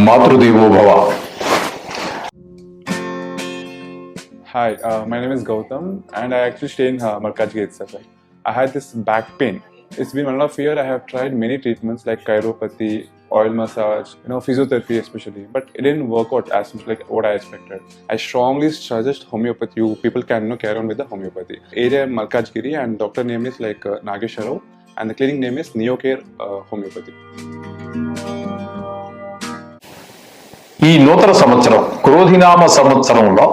మాతృదేవో భవ. Hi, my name is Gautam and I actually stay in Markazgate itself. I had this back pain. It's been 1.5 years. I have tried many treatments like chiropathy, oil massage, physiotherapy especially, but it didn't work out as much like what I expected. I strongly suggest homeopathy. You people can carry on with the homeopathy. Area Markazgiri and doctor name is like Nageshwarao and the clinic name is Neocare Homeopathy. ఈ నూతన సంవత్సరం క్రోధినామ సంవత్సరంలో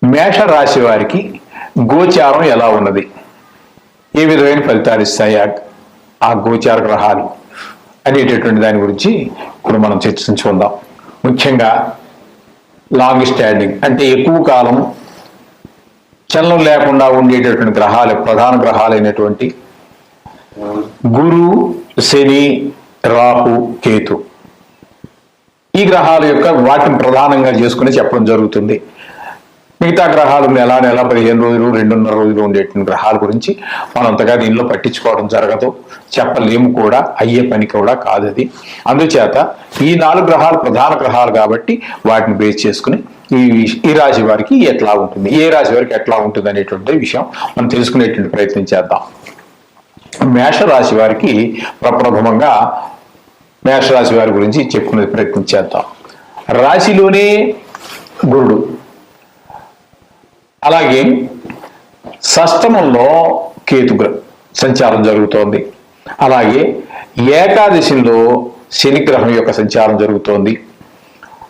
మేషరాశి వారికి గోచారం ఎలా ఉన్నది, ఏ విధమైన ఫలితాలు ఇస్తాయి ఆ గోచార గ్రహాలు అనేటటువంటి దాని గురించి ఇప్పుడు మనం చర్చించుకుందాం. ముఖ్యంగా లాంగ్ స్టాండింగ్ అంటే ఎక్కువ కాలం చలనం లేకుండా ఉండేటటువంటి గ్రహాలు, ప్రధాన గ్రహాలైనటువంటి గురు, శని, రాహు, కేతు, ఈ గ్రహాల యొక్క వాటిని ప్రధానంగా చేసుకుని చెప్పడం జరుగుతుంది. మిగతా గ్రహాలు నెల 15 రోజులు 2.5 రోజులు ఉండేటువంటి గ్రహాల గురించి మనం అంతగా దీనిలో పట్టించుకోవడం జరగదు, చెప్పలేము కూడా, అయ్యే పని కూడా కాదు అది. అందుచేత ఈ 4 గ్రహాలు ప్రధాన గ్రహాలు కాబట్టి వాటిని బేస్ చేసుకుని ఈ రాశి వారికి ఎట్లా ఉంటుంది, ఏ రాశి వారికి ఎట్లా ఉంటుంది అనేటువంటి విషయం మనం తెలుసుకునేటువంటి ప్రయత్నం చేద్దాం. మేషరాశి వారికి ప్రప్రథమంగా మేషరాశి వారి గురించి చెప్పుకునే ప్రయత్నం చేద్దాం. రాశిలోనే గురుడు, అలాగే షష్టమంలో కేతు సంచారం జరుగుతోంది, అలాగే ఏకాదశిలో శనిగ్రహం యొక్క సంచారం జరుగుతోంది,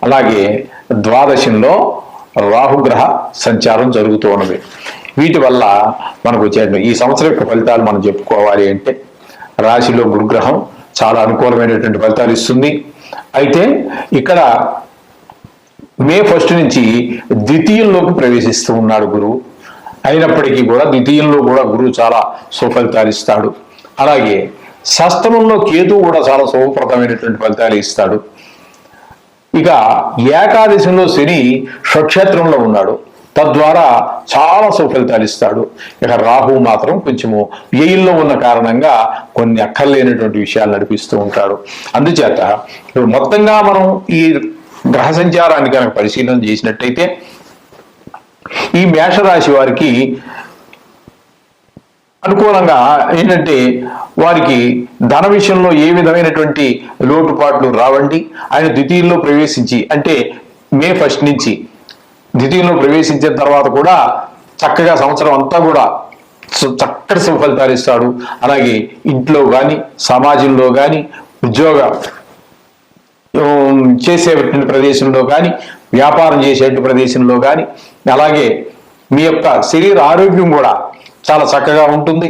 అలాగే ద్వాదశంలో రాహుగ్రహ సంచారం జరుగుతూ ఉన్నది. వీటి వల్ల మనకు వచ్చే ఈ సంవత్సరం యొక్క ఫలితాలు మనం చెప్పుకోవాలి అంటే రాశిలో గురుగ్రహం చాలా అనుకూలమైనటువంటి ఫలితాలు ఇస్తుంది. అయితే ఇక్కడ మే 1 నుంచి ద్వితీయంలోకి ప్రవేశిస్తూ ఉన్నాడు గురువు. అయినప్పటికీ కూడా ద్వితీయంలో కూడా గురువు చాలా సుఫలితాలు ఇస్తాడు. అలాగే షష్టమంలో కేతు కూడా చాలా శుభప్రదమైనటువంటి ఫలితాలు ఇస్తాడు. ఇక ఏకాదశంలో శని స్వక్షేత్రంలో ఉన్నాడు, తద్వారా చాలా సుఫలితాలు ఇస్తాడు. ఇక రాహు మాత్రం కొంచెము వ్యయంలో ఉన్న కారణంగా కొన్ని అక్కర్లేనటువంటి విషయాలు నడిపిస్తూ ఉంటాడు. అందుచేత మొత్తంగా మనం ఈ గ్రహ సంచారాన్ని కనుక పరిశీలన చేసినట్టయితే ఈ మేషరాశి వారికి అనుకూలంగా ఏంటంటే వారికి ధన విషయంలో ఏ విధమైనటువంటి లోటుపాట్లు రావండి. ఆయన ద్వితీయంలో ప్రవేశించి అంటే మే 1 నుంచి ద్వితీయంలో ప్రవేశించిన తర్వాత కూడా చక్కగా సంవత్సరం అంతా కూడా చక్కటి సుఫలితాలు ఇస్తాడు. అలాగే ఇంట్లో కానీ, సమాజంలో కానీ, ఉద్యోగ చేసేటువంటి ప్రదేశంలో కానీ, వ్యాపారం చేసేటువంటి ప్రదేశంలో కానీ, అలాగే మీ యొక్క శరీర ఆరోగ్యం కూడా చాలా చక్కగా ఉంటుంది.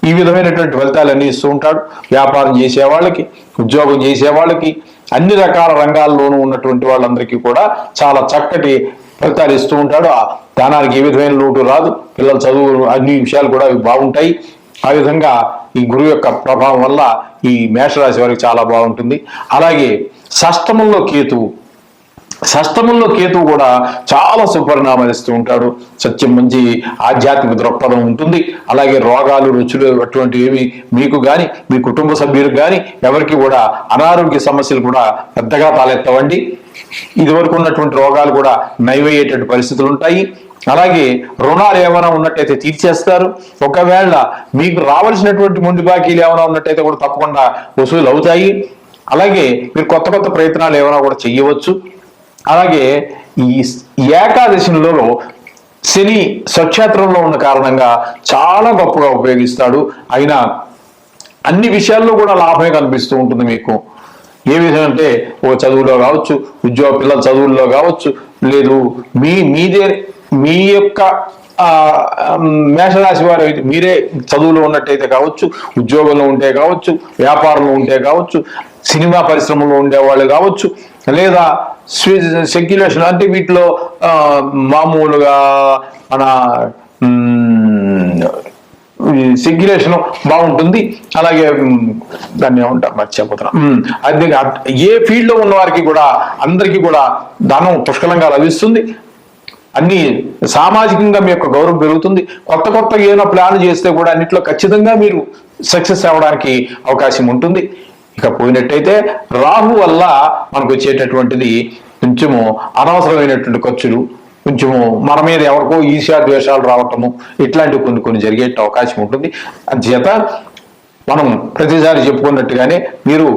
ఈ విధమైనటువంటి ఫలితాలన్నీ ఇస్తూ ఉంటాడు. వ్యాపారం చేసే వాళ్ళకి, ఉద్యోగం చేసే వాళ్ళకి, అన్ని రకాల రంగాల్లోనూ ఉన్నటువంటి వాళ్ళందరికీ కూడా చాలా చక్కటి ఫలితాలు ఇస్తూ ఉంటాడు. ధనానికి ఏ విధమైన లోటు రాదు, పిల్లల చదువు అన్ని విషయాలు కూడా బాగుంటాయి. ఆ విధంగా ఈ గురువు యొక్క ప్రభావం వల్ల ఈ మేషరాశి వారికి చాలా బాగుంటుంది. అలాగే షష్టమంలో కేతువు కూడా చాలా సుపరిణామాలు ఇస్తూ ఉంటాడు. సత్యం మంచి ఆధ్యాత్మిక దృక్పథం ఉంటుంది. అలాగే రోగాలు, రుచులు అటువంటివి ఏమి మీకు కానీ, మీ కుటుంబ సభ్యులకు కానీ ఎవరికి కూడా అనారోగ్య సమస్యలు కూడా పెద్దగా తలెత్తవండి. ఇదివరకు ఉన్నటువంటి రోగాలు కూడా నయమయ్యేటువంటి పరిస్థితులు ఉంటాయి. అలాగే రుణాలు ఏమైనా ఉన్నట్టయితే తీర్చేస్తారు. ఒకవేళ మీకు రావాల్సినటువంటి మొండి బాకీలు ఏమైనా ఉన్నట్టయితే కూడా తప్పకుండా వసూలు అవుతాయి. అలాగే మీరు కొత్త ప్రయత్నాలు ఏమైనా కూడా చెయ్యవచ్చు. అలాగే ఈ ఏకాదశిలో శని స్వక్షేత్రంలో ఉన్న కారణంగా చాలా గొప్పగా ఉపయోగిస్తాడు. అయినా అన్ని విషయాల్లో కూడా లాభమే కనిపిస్తూ ఉంటుంది మీకు. ఏ విధంగా అంటే చదువులో కావచ్చు, పిల్లల చదువుల్లో కావచ్చు, లేదు మీ యొక్క మేషరాశి వారు అయితే మీరే చదువులో ఉన్నట్టయితే కావచ్చు, ఉద్యోగంలో ఉంటే కావచ్చు, వ్యాపారంలో ఉంటే కావచ్చు, సినిమా పరిశ్రమలో ఉండేవాళ్ళు కావచ్చు, లేదా సెక్యులేషన్ అంటే వీటిలో మామూలుగా మన సెక్యులేషన్ బాగుంటుంది. అలాగే దాన్ని ఏమంటారు మర్చిపోతున్నాం. అది ఏ ఫీల్డ్లో ఉన్న వారికి కూడా అందరికీ కూడా ధనం పుష్కలంగా లభిస్తుంది. అన్ని సామాజికంగా మీ యొక్క గౌరవం పెరుగుతుంది. కొత్తగా ఏమైనా ప్లాన్ చేస్తే కూడా అన్నిట్లో ఖచ్చితంగా మీరు సక్సెస్ అవ్వడానికి అవకాశం ఉంటుంది. ఇక పోయినట్టయితే రాహు వల్ల మనకు వచ్చేటటువంటిది కొంచెము అనవసరమైనటువంటి ఖర్చులు, కొంచెము మన మీద ఎవరికో ఈర్ష్యా ద్వేషాలు రావటము, ఇట్లాంటివి కొన్ని జరిగే అవకాశం ఉంటుంది. అందుచేత మనం ప్రతిసారి చెప్పుకున్నట్టుగానే మీరు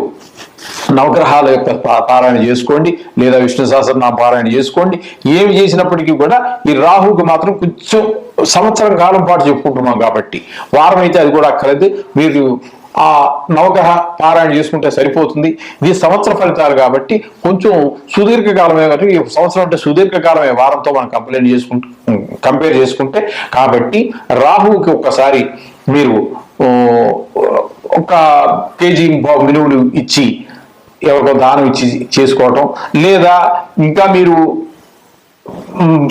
నవగ్రహాల యొక్క పారాయణ చేసుకోండి, లేదా విష్ణు సహస్రనామ పారాయణ చేసుకోండి. ఏమి చేసినప్పటికీ కూడా ఈ రాహుకు మాత్రం కొంచెం సంవత్సరం కాలం పాటు చెప్పుకుంటున్నాం కాబట్టి వారం అయితే అది కూడా అక్కర్లేదు. మీరు ఆ నవగ్రహ పారాయణ చేసుకుంటే సరిపోతుంది. ఇది సంవత్సర ఫలితాలు కాబట్టి కొంచెం సుదీర్ఘకాలమే, ఈ సంవత్సరం అంటే సుదీర్ఘకాలమే వారంతో మనం కంపేర్ చేసుకుంటే. కాబట్టి రాహువుకి ఒక్కసారి మీరు ఒక కేజీ మినువులు ఇచ్చి ఎవరికో దానం ఇచ్చి చేసుకోవటం, లేదా ఇంకా మీరు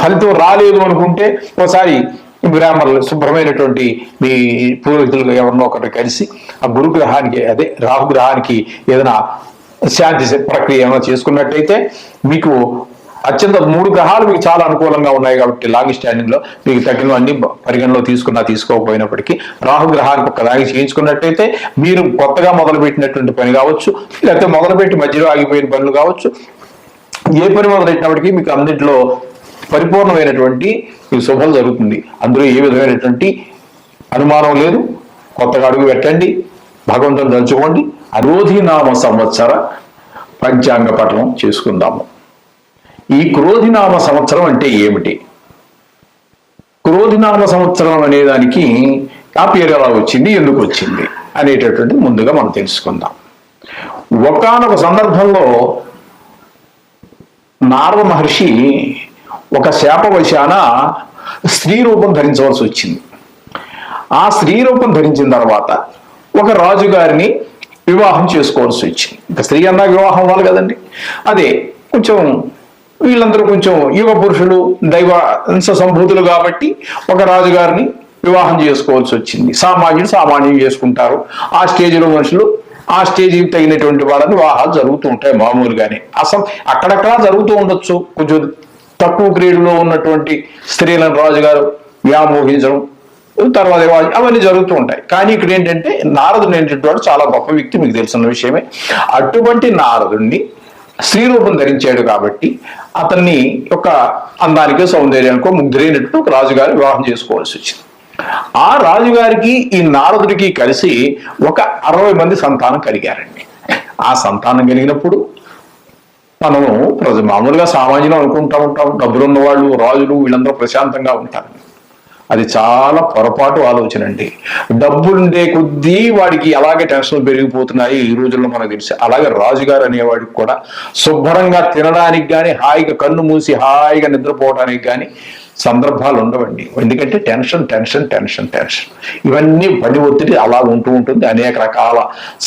ఫలితం రాలేదు అనుకుంటే ఒకసారి బ్రాహ్మణులు శుభ్రమైనటువంటి మీ పురోహితులు ఎవరినో ఒకటి కలిసి ఆ గురుగ్రహానికి, అదే రాహుగ్రహానికి ఏదైనా శాంతి ప్రక్రియ ఏమైనా చేసుకున్నట్టయితే మీకు అత్యంత 3 గ్రహాలు మీకు చాలా అనుకూలంగా ఉన్నాయి కాబట్టి లాంగ్ స్టాండింగ్ లో మీకు తగిన అన్ని పరిగణలో తీసుకోకపోయినప్పటికీ రాహుగ్రహానికి ఒక్కదానికి చేయించుకున్నట్టయితే మీరు కొత్తగా మొదలుపెట్టినటువంటి పని కావచ్చు, లేకపోతే మొదలుపెట్టి మధ్యలో ఆగిపోయిన పనులు కావచ్చు, ఏ పని మొదలెట్టినప్పటికీ మీకు అన్నింటిలో పరిపూర్ణమైనటువంటి శుభం జరుగుతుంది. అందులో ఏ విధమైనటువంటి అనుమానం లేదు. కొత్తగా అడుగు పెట్టండి, భగవంతుని తలుచుకోండి. అరోధినామ సంవత్సర పంచాంగ పఠనం చేసుకుందాము. ఈ క్రోధినామ సంవత్సరం అంటే ఏమిటి? క్రోధినామ సంవత్సరం అనే దానికి ఆ పేరు ఎలా వచ్చింది, ఎందుకు వచ్చింది అనేటటువంటి ముందుగా మనం తెలుసుకుందాం. ఒకానొక సందర్భంలో నారద మహర్షి ఒక శాపవశాన స్త్రీ రూపం ధరించవలసి వచ్చింది. ఆ స్త్రీ రూపం ధరించిన తర్వాత ఒక రాజుగారిని వివాహం చేసుకోవాల్సి వచ్చింది. ఇంకా స్త్రీ అన్నా వివాహం అవ్వాలి కదండి. అదే కొంచెం వీళ్ళందరూ కొంచెం యుగ పురుషులు, దైవ అంశ సంభూతులు కాబట్టి ఒక రాజుగారిని వివాహం చేసుకోవాల్సి వచ్చింది. సామాన్యులు చేసుకుంటారు. ఆ స్టేజ్లో మనుషులు ఆ స్టేజ్కి తగినటువంటి వాళ్ళని వివాహాలు జరుగుతూ ఉంటాయి మామూలుగానే. అక్కడక్కడ జరుగుతూ ఉండొచ్చు. కొంచెం తక్కువ గ్రేడులో ఉన్నటువంటి స్త్రీలను రాజుగారు వ్యామోహించడం, తర్వాత అవన్నీ జరుగుతూ ఉంటాయి. కానీ ఇక్కడ ఏంటంటే నారదుడు ఏంటంటే వాడు చాలా గొప్ప వ్యక్తి, మీకు తెలిసిన విషయమే. అటువంటి నారదుడిని స్త్రీ రూపం ధరించాడు కాబట్టి అతన్ని ఒక అందానికో సౌందర్యానికో ముగ్ధులైనట్టు ఒక రాజుగారు వివాహం చేసుకోవాల్సి వచ్చింది. ఆ రాజుగారికి ఈ నారదుడికి కలిసి ఒక 60 మంది సంతానం కలిగారండి. ఆ సంతానం కలిగినప్పుడు మనము మామూలుగా సామాన్యులు అనుకుంటా ఉంటాం, డబ్బులున్న వాళ్ళు, రాజులు వీళ్ళందరూ ప్రశాంతంగా ఉంటారు. అది చాలా పొరపాటు ఆలోచన అండి. డబ్బులుండే కొద్దీ వాడికి అలాగే టెన్షన్లు పెరిగిపోతున్నాయి ఈ రోజుల్లో మనకు తెలిసి. అలాగే రాజుగారు అనేవాడికి కూడా శుభ్రంగా తినడానికి కానీ, హాయిగా కన్ను మూసి హాయిగా నిద్రపోవడానికి కానీ సందర్భాలు ఉండవండి. ఎందుకంటే టెన్షన్ టెన్షన్ టెన్షన్ టెన్షన్, ఇవన్నీ పని ఒత్తిడి అలా ఉంటూ ఉంటుంది. అనేక రకాల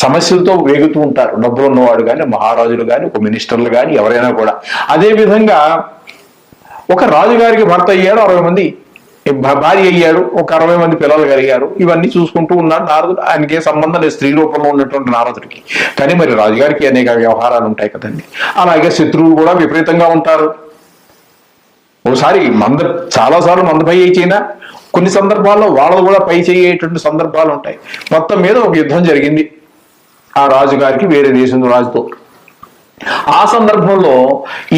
సమస్యలతో వేగుతూ ఉంటారు డబ్బులు ఉన్నవాడు కానీ, మహారాజులు కానీ, ఒక మినిస్టర్లు కానీ, ఎవరైనా కూడా. అదేవిధంగా ఒక రాజుగారికి భర్త అయ్యాడు, 60 మంది భార్య అయ్యాడు, ఒక 60 మంది పిల్లలు కలిగారు. ఇవన్నీ చూసుకుంటూ ఉన్నాడు నారదుడు. ఆయనకే సంబంధం లేదు స్త్రీ రూపంలో ఉన్నటువంటి నారదుడికి. కానీ మరి రాజుగారికి అనేక వ్యవహారాలు ఉంటాయి కదండి. అలాగే శత్రువులు కూడా విపరీతంగా ఉంటారు. ఒకసారి చాలాసార్లు మంద పై అయినా కొన్ని సందర్భాల్లో వాళ్ళు కూడా పై చేయేటువంటి సందర్భాలు ఉంటాయి. మొత్తం మీద ఒక యుద్ధం జరిగింది ఆ రాజుగారికి వేరే దేశం రాజుతో. ఆ సందర్భంలో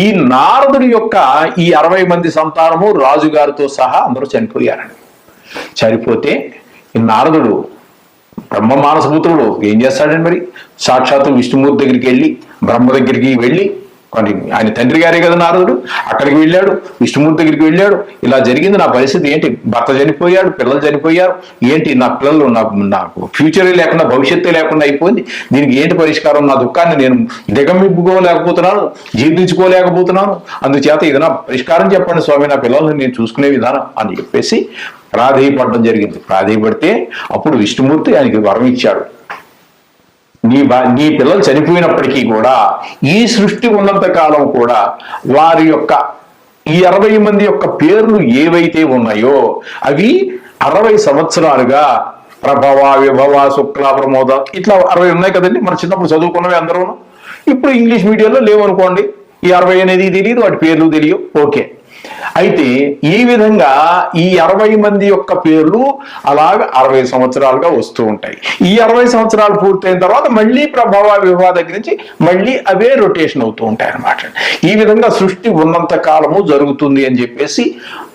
ఈ నారదుడి యొక్క ఈ 60 మంది సంతానము రాజుగారితో సహా అందరూ చనిపోయారండి. చనిపోతే ఈ నారదుడు బ్రహ్మ మానసపుత్రుడు ఏం చేస్తాడండి, మరి సాక్షాత్తు విష్ణుమూర్తి దగ్గరికి వెళ్ళి, బ్రహ్మ దగ్గరికి వెళ్ళి, ఆయన తండ్రి గారే కదా నారదుడు, అక్కడికి వెళ్ళాడు, విష్ణుమూర్తి దగ్గరికి వెళ్ళాడు. ఇలా జరిగింది, నా పరిస్థితి ఏంటి, భర్త చనిపోయాడు, పిల్లలు చనిపోయారు, ఏంటి నా పిల్లలు, నాకు ఫ్యూచరే లేకుండా, భవిష్యత్తే లేకుండా అయిపోయింది, దీనికి ఏంటి పరిష్కారం, నా దుఃఖాన్ని నేను దిగమిప్పుకోలేకపోతున్నాను, జీర్ణించుకోలేకపోతున్నాను, అందుచేత ఏదైనా పరిష్కారం చెప్పండి స్వామి, నా పిల్లల్ని నేను చూసుకునే విధానం అని చెప్పేసి ప్రాధేయపడడం జరిగింది. ప్రాధేయపడితే అప్పుడు విష్ణుమూర్తి ఆయనకి వరం ఇచ్చాడు. నీ పిల్లలు చనిపోయినప్పటికీ కూడా ఈ సృష్టి ఉన్నంత కాలం కూడా వారి యొక్క ఈ 60 మంది యొక్క పేర్లు ఏవైతే ఉన్నాయో అవి 60 సంవత్సరాలుగా ప్రభవ, విభవ, శుక్ల, ప్రమోద ఇట్లా 60 ఉన్నాయి కదండి. మన చిన్నప్పుడు చదువుకున్నవి అందరూ. ఇప్పుడు ఇంగ్లీష్ మీడియంలో లేవనుకోండి, ఈ 60 అనేది తెలియదు, వాటి పేర్లు తెలియవు. ఓకే, అయితే ఈ విధంగా ఈ 60 మంది యొక్క పేర్లు అలాగ 60 సంవత్సరాలుగా వస్తూ ఉంటాయి. ఈ 60 సంవత్సరాలు పూర్తయిన తర్వాత మళ్ళీ ప్రభావ వివాహ దగ్గర నుంచి మళ్ళీ అవే రొటేషన్ అవుతూ ఉంటాయి అన్నమాట. ఈ విధంగా సృష్టి ఉన్నంత కాలము జరుగుతుంది అని చెప్పేసి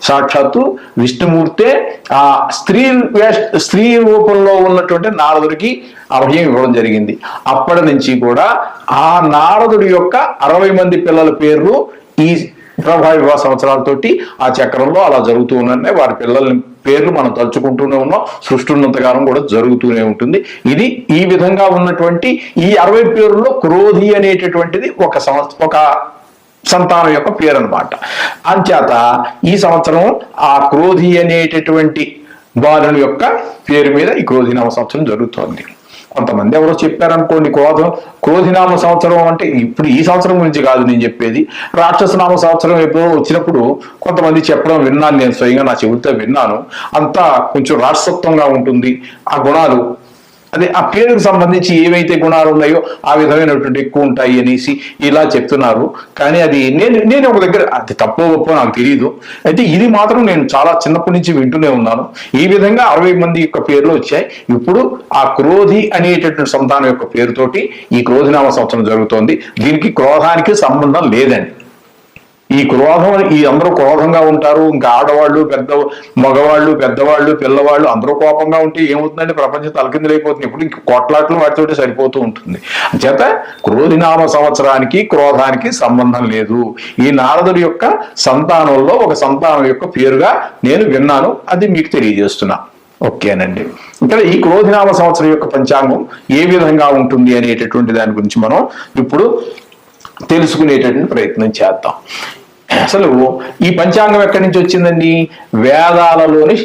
సాక్షాత్తు విష్ణుమూర్తే ఆ స్త్రీ రూపంలో ఉన్నటువంటి నారదుడికి అభయం ఇవ్వడం జరిగింది. అప్పటి నుంచి కూడా ఆ నారదుడి యొక్క 60 మంది పిల్లల పేర్లు ఈ ప్రభావ వివాహ సంవత్సరాలతోటి ఆ చక్రంలో అలా జరుగుతూ ఉన్నాయి. వారి పిల్లల పేర్లు మనం తలుచుకుంటూనే ఉన్నాం. సృష్టి ఉన్నంతకాలం కూడా జరుగుతూనే ఉంటుంది. ఇది ఈ విధంగా ఉన్నటువంటి ఈ 60 పేర్లలో క్రోధి అనేటటువంటిది ఒక సంతానం యొక్క పేరు అనమాట. అంచేత ఈ సంవత్సరం ఆ క్రోధి అనేటటువంటి బాలుని యొక్క పేరు మీద ఈ క్రోధినామ సంవత్సరం జరుగుతోంది. కొంతమంది ఎవరో చెప్పారనుకోండి, క్రోధినామ సంవత్సరం అంటే ఇప్పుడు ఈ సంవత్సరం గురించి కాదు నేను చెప్పేది, రాక్షసనామ సంవత్సరం ఎప్పుడో వచ్చినప్పుడు కొంతమంది చెప్పడం విన్నాను. నేను స్వయంగా నా చెబుతే విన్నాను. అంతా కొంచెం రాక్షసత్వంగా ఉంటుంది. ఆ గుణాలు అదే ఆ పేరుకు సంబంధించి ఏవైతే గుణాలు ఉన్నాయో ఆ విధమైనటువంటి ఎక్కువ ఉంటాయి అనేసి ఇలా చెప్తున్నారు. కానీ అది నేను ఒక దగ్గర అది తప్పో గొప్పో నాకు తెలియదు. అయితే ఇది మాత్రం నేను చాలా చిన్నప్పటి నుంచి వింటూనే ఉన్నాను. ఈ విధంగా 60 మంది యొక్క పేర్లు వచ్చాయి. ఇప్పుడు ఆ క్రోధి అనేటటువంటి సంతానం యొక్క పేరుతోటి ఈ క్రోధినామ సంవత్సరం జరుగుతోంది. దీనికి క్రోధానికి సంబంధం లేదండి. ఈ క్రోధం ఈ అందరూ క్రోధంగా ఉంటారు. ఇంకా ఆడవాళ్ళు మగవాళ్ళు పెద్దవాళ్ళు పిల్లవాళ్ళు అందరూ కోపంగా ఉంటే ఏమవుతుందంటే ప్రపంచం తలకిందులైపోతుంది. ఇప్పుడు ఇంక కొట్లాట్లు వాటితోటి సరిపోతూ ఉంటుంది. చేత క్రోధినామ సంవత్సరానికి క్రోధానికి సంబంధం లేదు. ఈ నారదుడి యొక్క సంతానంలో ఒక సంతానం యొక్క పేరుగా నేను విన్నాను. అది మీకు తెలియజేస్తున్నా. ఓకేనండి. ఇక్కడ ఈ క్రోధినామ సంవత్సరం యొక్క పంచాంగం ఏ విధంగా ఉంటుంది అనేటటువంటి దాని గురించి మనం ఇప్పుడు తెలుసుకునేటటువంటి ప్రయత్నం చేద్దాం. అసలు ఈ పంచాంగం ఎక్కడి నుంచి వచ్చిందండి? వేదాలలోని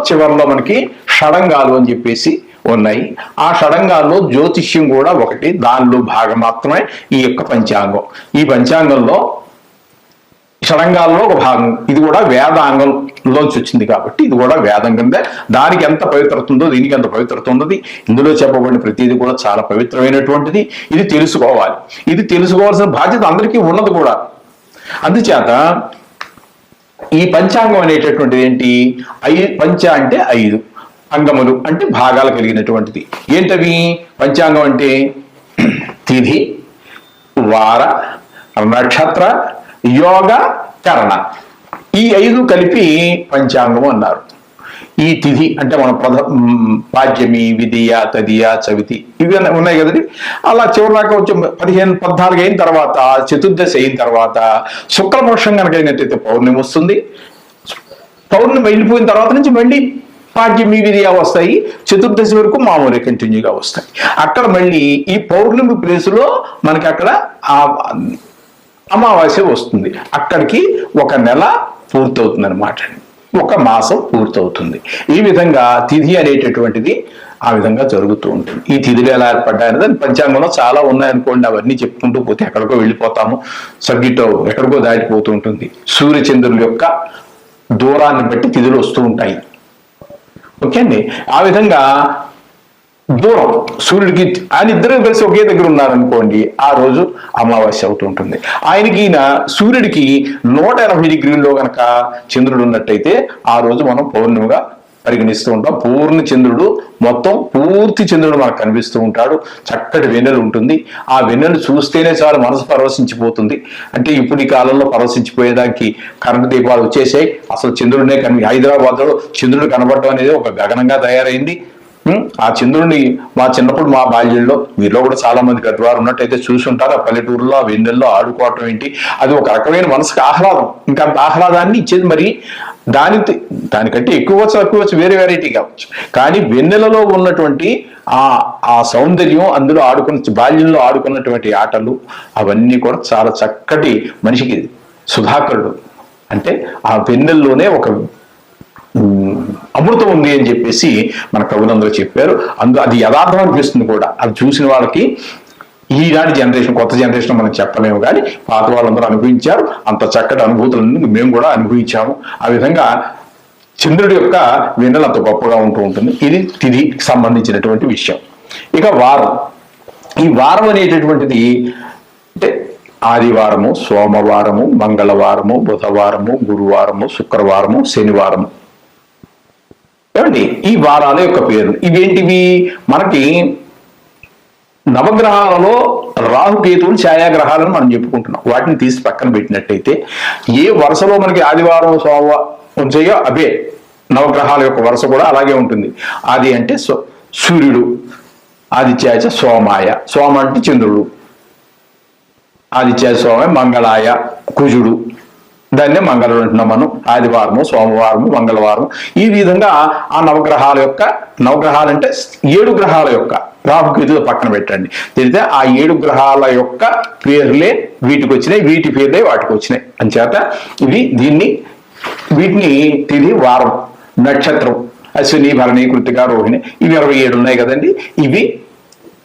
చివరిలో మనకి షడంగాలు అని చెప్పేసి ఉన్నాయి. ఆ షడంగాల్లో జ్యోతిష్యం కూడా ఒకటి. దానిలో భాగం మాత్రమే ఈ యొక్క పంచాంగం. ఈ పంచాంగంలో షడంగాల్లో ఒక భాగం. ఇది కూడా వేదాంగంలోంచి వచ్చింది కాబట్టి ఇది కూడా వేదం కింద. దానికి ఎంత పవిత్రత ఉందో దీనికి ఎంత పవిత్రత ఉన్నది. ఇందులో చెప్పబడిన ప్రతిదీ కూడా చాలా పవిత్రమైనటువంటిది. ఇది తెలుసుకోవాలి. ఇది తెలుసుకోవాల్సిన బాధ్యత అందరికీ ఉన్నది కూడా. అందుచేత ఈ పంచాంగం అనేటటువంటిది ఏంటి? పంచ అంటే 5, అంగములు అంటే భాగాలు కలిగినటువంటిది. ఏంటవి? పంచాంగం అంటే తిథి, వార, నక్షత్ర, యోగ, కరణ, ఈ 5 కలిపి పంచాంగం అన్నారు. ఈ తిథి అంటే మన పాడ్యమి, విధియ, తదియ, చవితి ఇవి ఉన్నాయి కదండి. అలా చివరిదాకా వచ్చి 14 అయిన తర్వాత చతుర్దశి అయిన తర్వాత శుక్లపక్షం కనుక అయినట్టయితే పౌర్ణమి వస్తుంది. పౌర్ణమి వెళ్ళిపోయిన తర్వాత నుంచి మళ్ళీ పాడ్యమి, విధియ వస్తాయి. చతుర్దశి వరకు మామూలు కంటిన్యూగా వస్తాయి. అక్కడ మళ్ళీ ఈ పౌర్ణమి ప్లేసులో మనకి అక్కడ అమావాస్య వస్తుంది. అక్కడికి ఒక నెల పూర్తవుతుంది అనమాట. ఒక మాసం పూర్తవుతుంది. ఈ విధంగా తిథి అనేటటువంటిది ఆ విధంగా జరుగుతూ ఉంటుంది. ఈ తిథులు ఎలా ఏర్పడ్డాయనేది పంచాంగంలో చాలా ఉన్నాయనుకోండి. అవన్నీ చెప్పుకుంటూ పోతే ఎక్కడికో వెళ్ళిపోతాము. సబ్జెక్ట్ ఎక్కడికో దాటిపోతూ ఉంటుంది. సూర్యచంద్రుల యొక్క దూరాన్ని బట్టి తిథులు వస్తూ ఉంటాయి. ఓకే అండి. ఆ విధంగా దూరం సూర్యుడికి ఆయన ఇద్దరు కలిసి ఒకే దగ్గర ఉన్నారనుకోండి, ఆ రోజు అమావాస్య అవుతూ ఉంటుంది. ఆయనకి సూర్యుడికి 180 డిగ్రీల్లో కనుక చంద్రుడు ఉన్నట్టయితే ఆ రోజు మనం పౌర్ణమిగా పరిగణిస్తూ ఉంటాం. చంద్రుడు మొత్తం పూర్తి చంద్రుడు మనకు కనిపిస్తూ ఉంటాడు. చక్కటి వెన్నెలు ఉంటుంది. ఆ వెన్నెలు చూస్తేనే చాలు మనసు పరవశించిపోతుంది. అంటే ఇప్పుడు ఈ కాలంలో పరవశించిపోయేదానికి కరెంటు దీపాలు వచ్చేసాయి. అసలు చంద్రుడినే హైదరాబాద్ లో చంద్రుడు కనబడటం అనేది ఒక గగనంగా తయారైంది. ఆ చంద్రుడిని మా చిన్నప్పుడు మా బాల్యంలో మీలో కూడా చాలా మంది పెద్దవారు ఉన్నట్టయితే చూసుంటారు. ఆ పల్లెటూరులో ఆ వెన్నెల్లో ఆడుకోవటం ఏంటి, అది ఒక రకమైన మనసుకు ఆహ్లాదం. ఇంకా అంత ఆహ్లాదాన్ని ఇచ్చేది మరి దానికంటే ఎక్కువ వేరే వెరైటీ కావచ్చు. కానీ వెన్నెలలో ఉన్నటువంటి ఆ సౌందర్యం, అందులో బాల్యంలో ఆడుకున్నటువంటి ఆటలు అవన్నీ కూడా చాలా చక్కటి మనిషికి సుధాకరుడు అంటే ఆ వెన్నెల్లోనే ఒక అమృతం ఉంది అని చెప్పేసి మన కవులందరూ చెప్పారు. అది యథార్థం అనిపిస్తుంది కూడా. అది చూసిన వాళ్ళకి ఈనాటి జనరేషన్, కొత్త జనరేషన్ మనం చెప్పలేము, కానీ పాత వాళ్ళందరూ అనుభవించారు. అంత చక్కటి అనుభూతులను మేము కూడా అనుభవించాము. ఆ విధంగా చంద్రుడి యొక్క వెన్నెల అంత గొప్పగా ఉంటూ ఉంటుంది. ఇది తిథికి సంబంధించినటువంటి విషయం. ఇక వారం. ఈ వారం అనేటటువంటిది అంటే ఆదివారము, సోమవారము, మంగళవారము, బుధవారము, గురువారము, శుక్రవారము, శనివారము. ఏమండి ఈ వారాల యొక్క పేర్లు ఇవేంటివి? మనకి నవగ్రహాలలో రాహుకేతువులు ఛాయాగ్రహాలను మనం చెప్పుకుంటున్నాం. వాటిని తీసి పక్కన పెట్టినట్టయితే ఏ వరుసలో మనకి ఆదివారం, సోమవారం ఉంచాయో అవే నవగ్రహాల యొక్క వరుస కూడా అలాగే ఉంటుంది. ఆది అంటే సూర్యుడు, ఆదిత్యాయ సోమాయ, సోమ అంటే చంద్రుడు, ఆదిత్యాయ సోమాయ, మంగళాయ కుజుడు, దాన్నే మంగళం అంటున్నాం మనం. ఆదివారము, సోమవారము, మంగళవారం, ఈ విధంగా ఆ నవగ్రహాలు అంటే 7 గ్రహాల యొక్క రాహుకేతులు పక్కన పెట్టండి. తెలిస్తే ఆ 7 గ్రహాల యొక్క పేర్లే వీటికి వచ్చినాయి, వీటి పేర్లే వాటికి వచ్చినాయి. అంచేత వీటిని తిది, వారం, నక్షత్రం, అశ్విని, భరణి, కృతిక, రోహిణి, ఇవి 27 ఉన్నాయి కదండి. ఇవి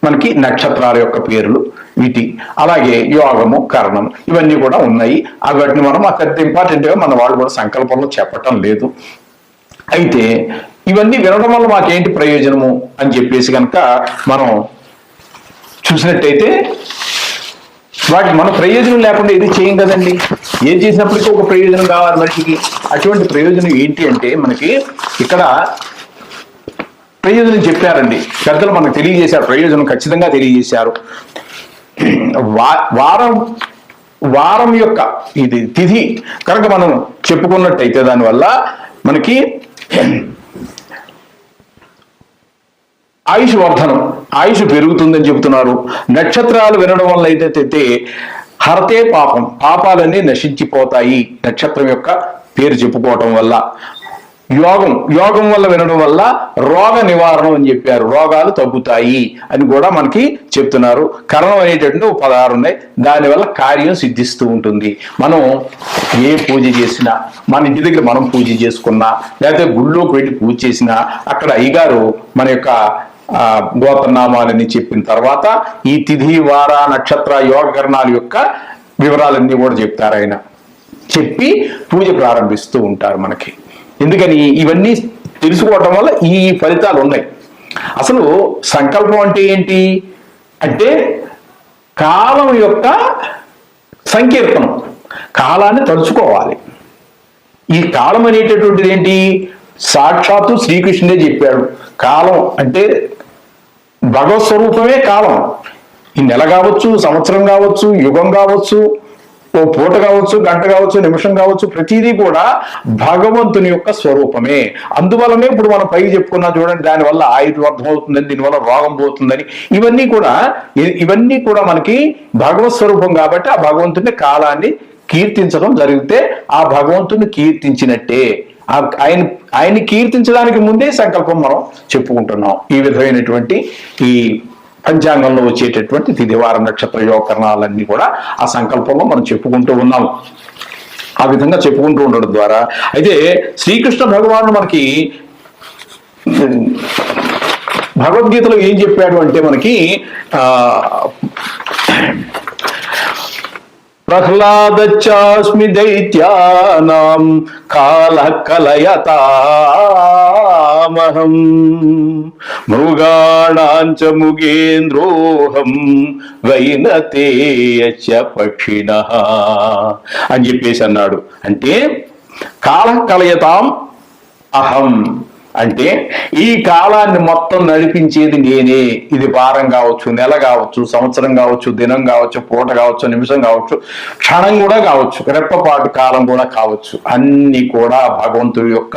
మనకి నక్షత్రాల యొక్క పేర్లు. వీటి అలాగే యోగము, కరణం ఇవన్నీ కూడా ఉన్నాయి. వాటిని మనం పెద్ద ఇంపార్టెంట్గా మన వాళ్ళు కూడా సంకల్పంలో చెప్పటం లేదు. అయితే ఇవన్నీ వినడం వల్ల మాకేంటి ప్రయోజనము అని చెప్పేసి కనుక మనం చూసినట్టయితే వాటి మన ప్రయోజనం లేకుండా ఇది చేయం కదండి. ఏం చేసినప్పటికీ ఒక ప్రయోజనం కావాలి మనిషికి. అటువంటి ప్రయోజనం ఏంటి అంటే మనకి ఇక్కడ ప్రయోజనం చెప్పారండి పెద్దలు, మనకు తెలియజేశారు. ప్రయోజనం ఖచ్చితంగా తెలియజేశారు. వారం యొక్క ఇది తిథి కనుక మనం చెప్పుకున్నట్టయితే దానివల్ల మనకి ఆయుష్ వర్ధనం, ఆయుష్ పెరుగుతుందని చెబుతున్నారు. నక్షత్రాలు వినడం వల్ల అయితే హరతే పాపం, పాపాలన్నీ నశించిపోతాయి నక్షత్రం యొక్క పేరు చెప్పుకోవటం వల్ల. యోగం వల్ల వినడం వల్ల రోగ నివారణ అని చెప్పారు, రోగాలు తగ్గుతాయి అని కూడా మనకి చెప్తున్నారు. కరణం అనేటటువంటి 16 ఉన్నాయి, దానివల్ల కార్యం సిద్ధిస్తూ ఉంటుంది. మనం ఏ పూజ చేసినా, మన ఇంటి దగ్గర మనం పూజ చేసుకున్నా, లేకపోతే గుళ్ళోకి వెళ్ళి పూజ చేసినా, అక్కడ అయ్యగారు మన యొక్క గోత్రనామాలని చెప్పిన తర్వాత ఈ తిథి, వార, నక్షత్ర, యోగకరణాల యొక్క వివరాలన్నీ కూడా చెప్తారు. ఆయన చెప్పి పూజ ప్రారంభిస్తూ ఉంటారు మనకి. ఎందుకని ఇవన్నీ తెలుసుకోవటం వల్ల ఈ ఫలితాలు ఉన్నాయి. అసలు సంకల్పం అంటే ఏంటి అంటే కాలం యొక్క సంకీర్తనం, కాలాన్ని తలుచుకోవాలి. ఈ కాలం అనేటటువంటిది ఏంటి? సాక్షాత్తు శ్రీకృష్ణుడే చెప్పాడు. కాలం అంటే భగవత్ స్వరూపమే కాలం. ఈ నెల కావచ్చు, సంవత్సరం కావచ్చు, యుగం కావచ్చు, ఓ పూట కావచ్చు, గంట కావచ్చు, నిమిషం కావచ్చు, ప్రతిదీ కూడా భగవంతుని యొక్క స్వరూపమే. అందువల్లనే ఇప్పుడు మనం పైకి చెప్పుకున్నా చూడండి, దానివల్ల ఆయుర్వర్ధం అవుతుందని, దీనివల్ల రోగం పోతుందని, ఇవన్నీ కూడా మనకి భగవత్ స్వరూపం కాబట్టి ఆ భగవంతుని కాలాన్ని కీర్తించడం జరిగితే ఆ భగవంతుని కీర్తించినట్టే. ఆయన్ని కీర్తించడానికి ముందే సంకల్పం మనం చెప్పుకుంటున్నాం. ఈ విధమైనటువంటి ఈ పంచాంగంలో వచ్చేటటువంటి తిథివారం, నక్షత్ర, యోగకరణాలన్నీ కూడా ఆ సంకల్పంలో మనం చెప్పుకుంటూ ఉన్నాం. ఆ విధంగా చెప్పుకుంటూ ఉండడం ద్వారా అయితే శ్రీకృష్ణ భగవానుడు మనకి భగవద్గీతలో ఏం చెప్పాడు అంటే మనకి ప్రహ్లాదచాస్మి దైత్యానాం కాల కలయతామహం మృగాణాంచ ముగేంద్రోహం వైనతేయచ పక్షిణః అని చెప్పేసి అన్నాడు. అంటే కాల కలయతాం అహం అంటే ఈ కాలాన్ని మొత్తం నడిపించేది నేనే. ఇది వారం కావచ్చు, నెల కావచ్చు, సంవత్సరం కావచ్చు, దినం కావచ్చు, పూట కావచ్చు, నిమిషం కావచ్చు, క్షణం కూడా కావచ్చు, రెప్పపాటు కాలం కూడా కావచ్చు. అన్ని కూడా భగవంతుడి యొక్క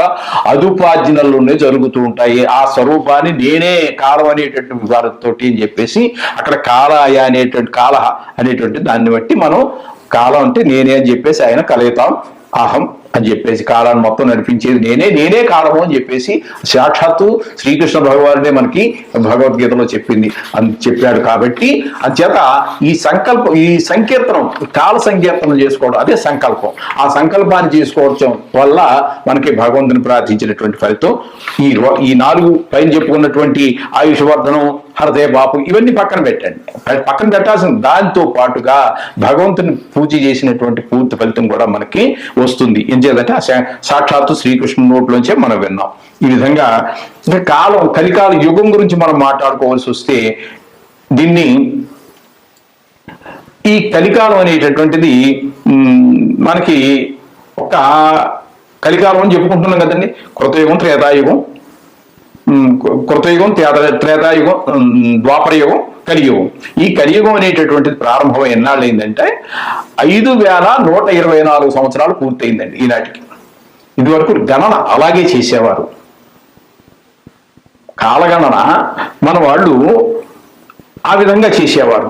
అదుపార్జనలోనే జరుగుతూ ఉంటాయి. ఆ స్వరూపాన్ని నేనే కాలం అనేటటువంటి వారితోటి అని చెప్పేసి అక్కడ కాలాయ అనేటువంటి కాలహ అనేటువంటి దాన్ని బట్టి మనం కాలం అంటే నేనే అని చెప్పేసి ఆయన కలయితాం అహం అని చెప్పేసి కాలాన్ని మొత్తం నడిపించేది నేనే కాలము అని చెప్పేసి సాక్షాత్తు శ్రీకృష్ణ భగవానుడే మనకి భగవద్గీతలో చెప్పాడు. కాబట్టి అంచేత ఈ సంకీర్తనం, కాల సంకీర్తనం చేసుకోవడం అదే సంకల్పం. ఆ సంకల్పాన్ని చేసుకోవడం వల్ల మనకి భగవంతుని ప్రార్థించినటువంటి ఫలితం ఈ 4 పైన చెప్పుకున్నటువంటి ఆయుషవర్ధనం, హరదే బాపు ఇవన్నీ పక్కన పెట్టండి. పక్కన పెట్టాల్సిన దాంతో పాటుగా భగవంతుని పూజ చేసినటువంటి పూర్తి ఫలితం కూడా మనకి వస్తుంది. ఏం చేయాలంటే సాక్షాత్తు శ్రీకృష్ణుని నోట్లోంచే మనం విన్నాం. ఈ విధంగా కాలం, కలికాల యుగం గురించి మనం మాట్లాడుకోవాల్సి వస్తే దీన్ని ఈ కలికాలం అనేటటువంటిది మనకి ఒక కలికాలం అని చెప్పుకుంటున్నాం కదండి. కృతయుగం, త్రేతాయుగం, కృతయుగం, త్రేతాయుగం, ద్వాపరయుగం, కలియుగం. ఈ కలియుగం అనేటటువంటిది ప్రారంభం ఎన్నాళ్ళు అయిందంటే 5124 సంవత్సరాలు పూర్తయిందండి ఈనాటికి. ఇదివరకు గణన అలాగే చేసేవారు, కాలగణన మన వాళ్ళు ఆ విధంగా చేసేవారు.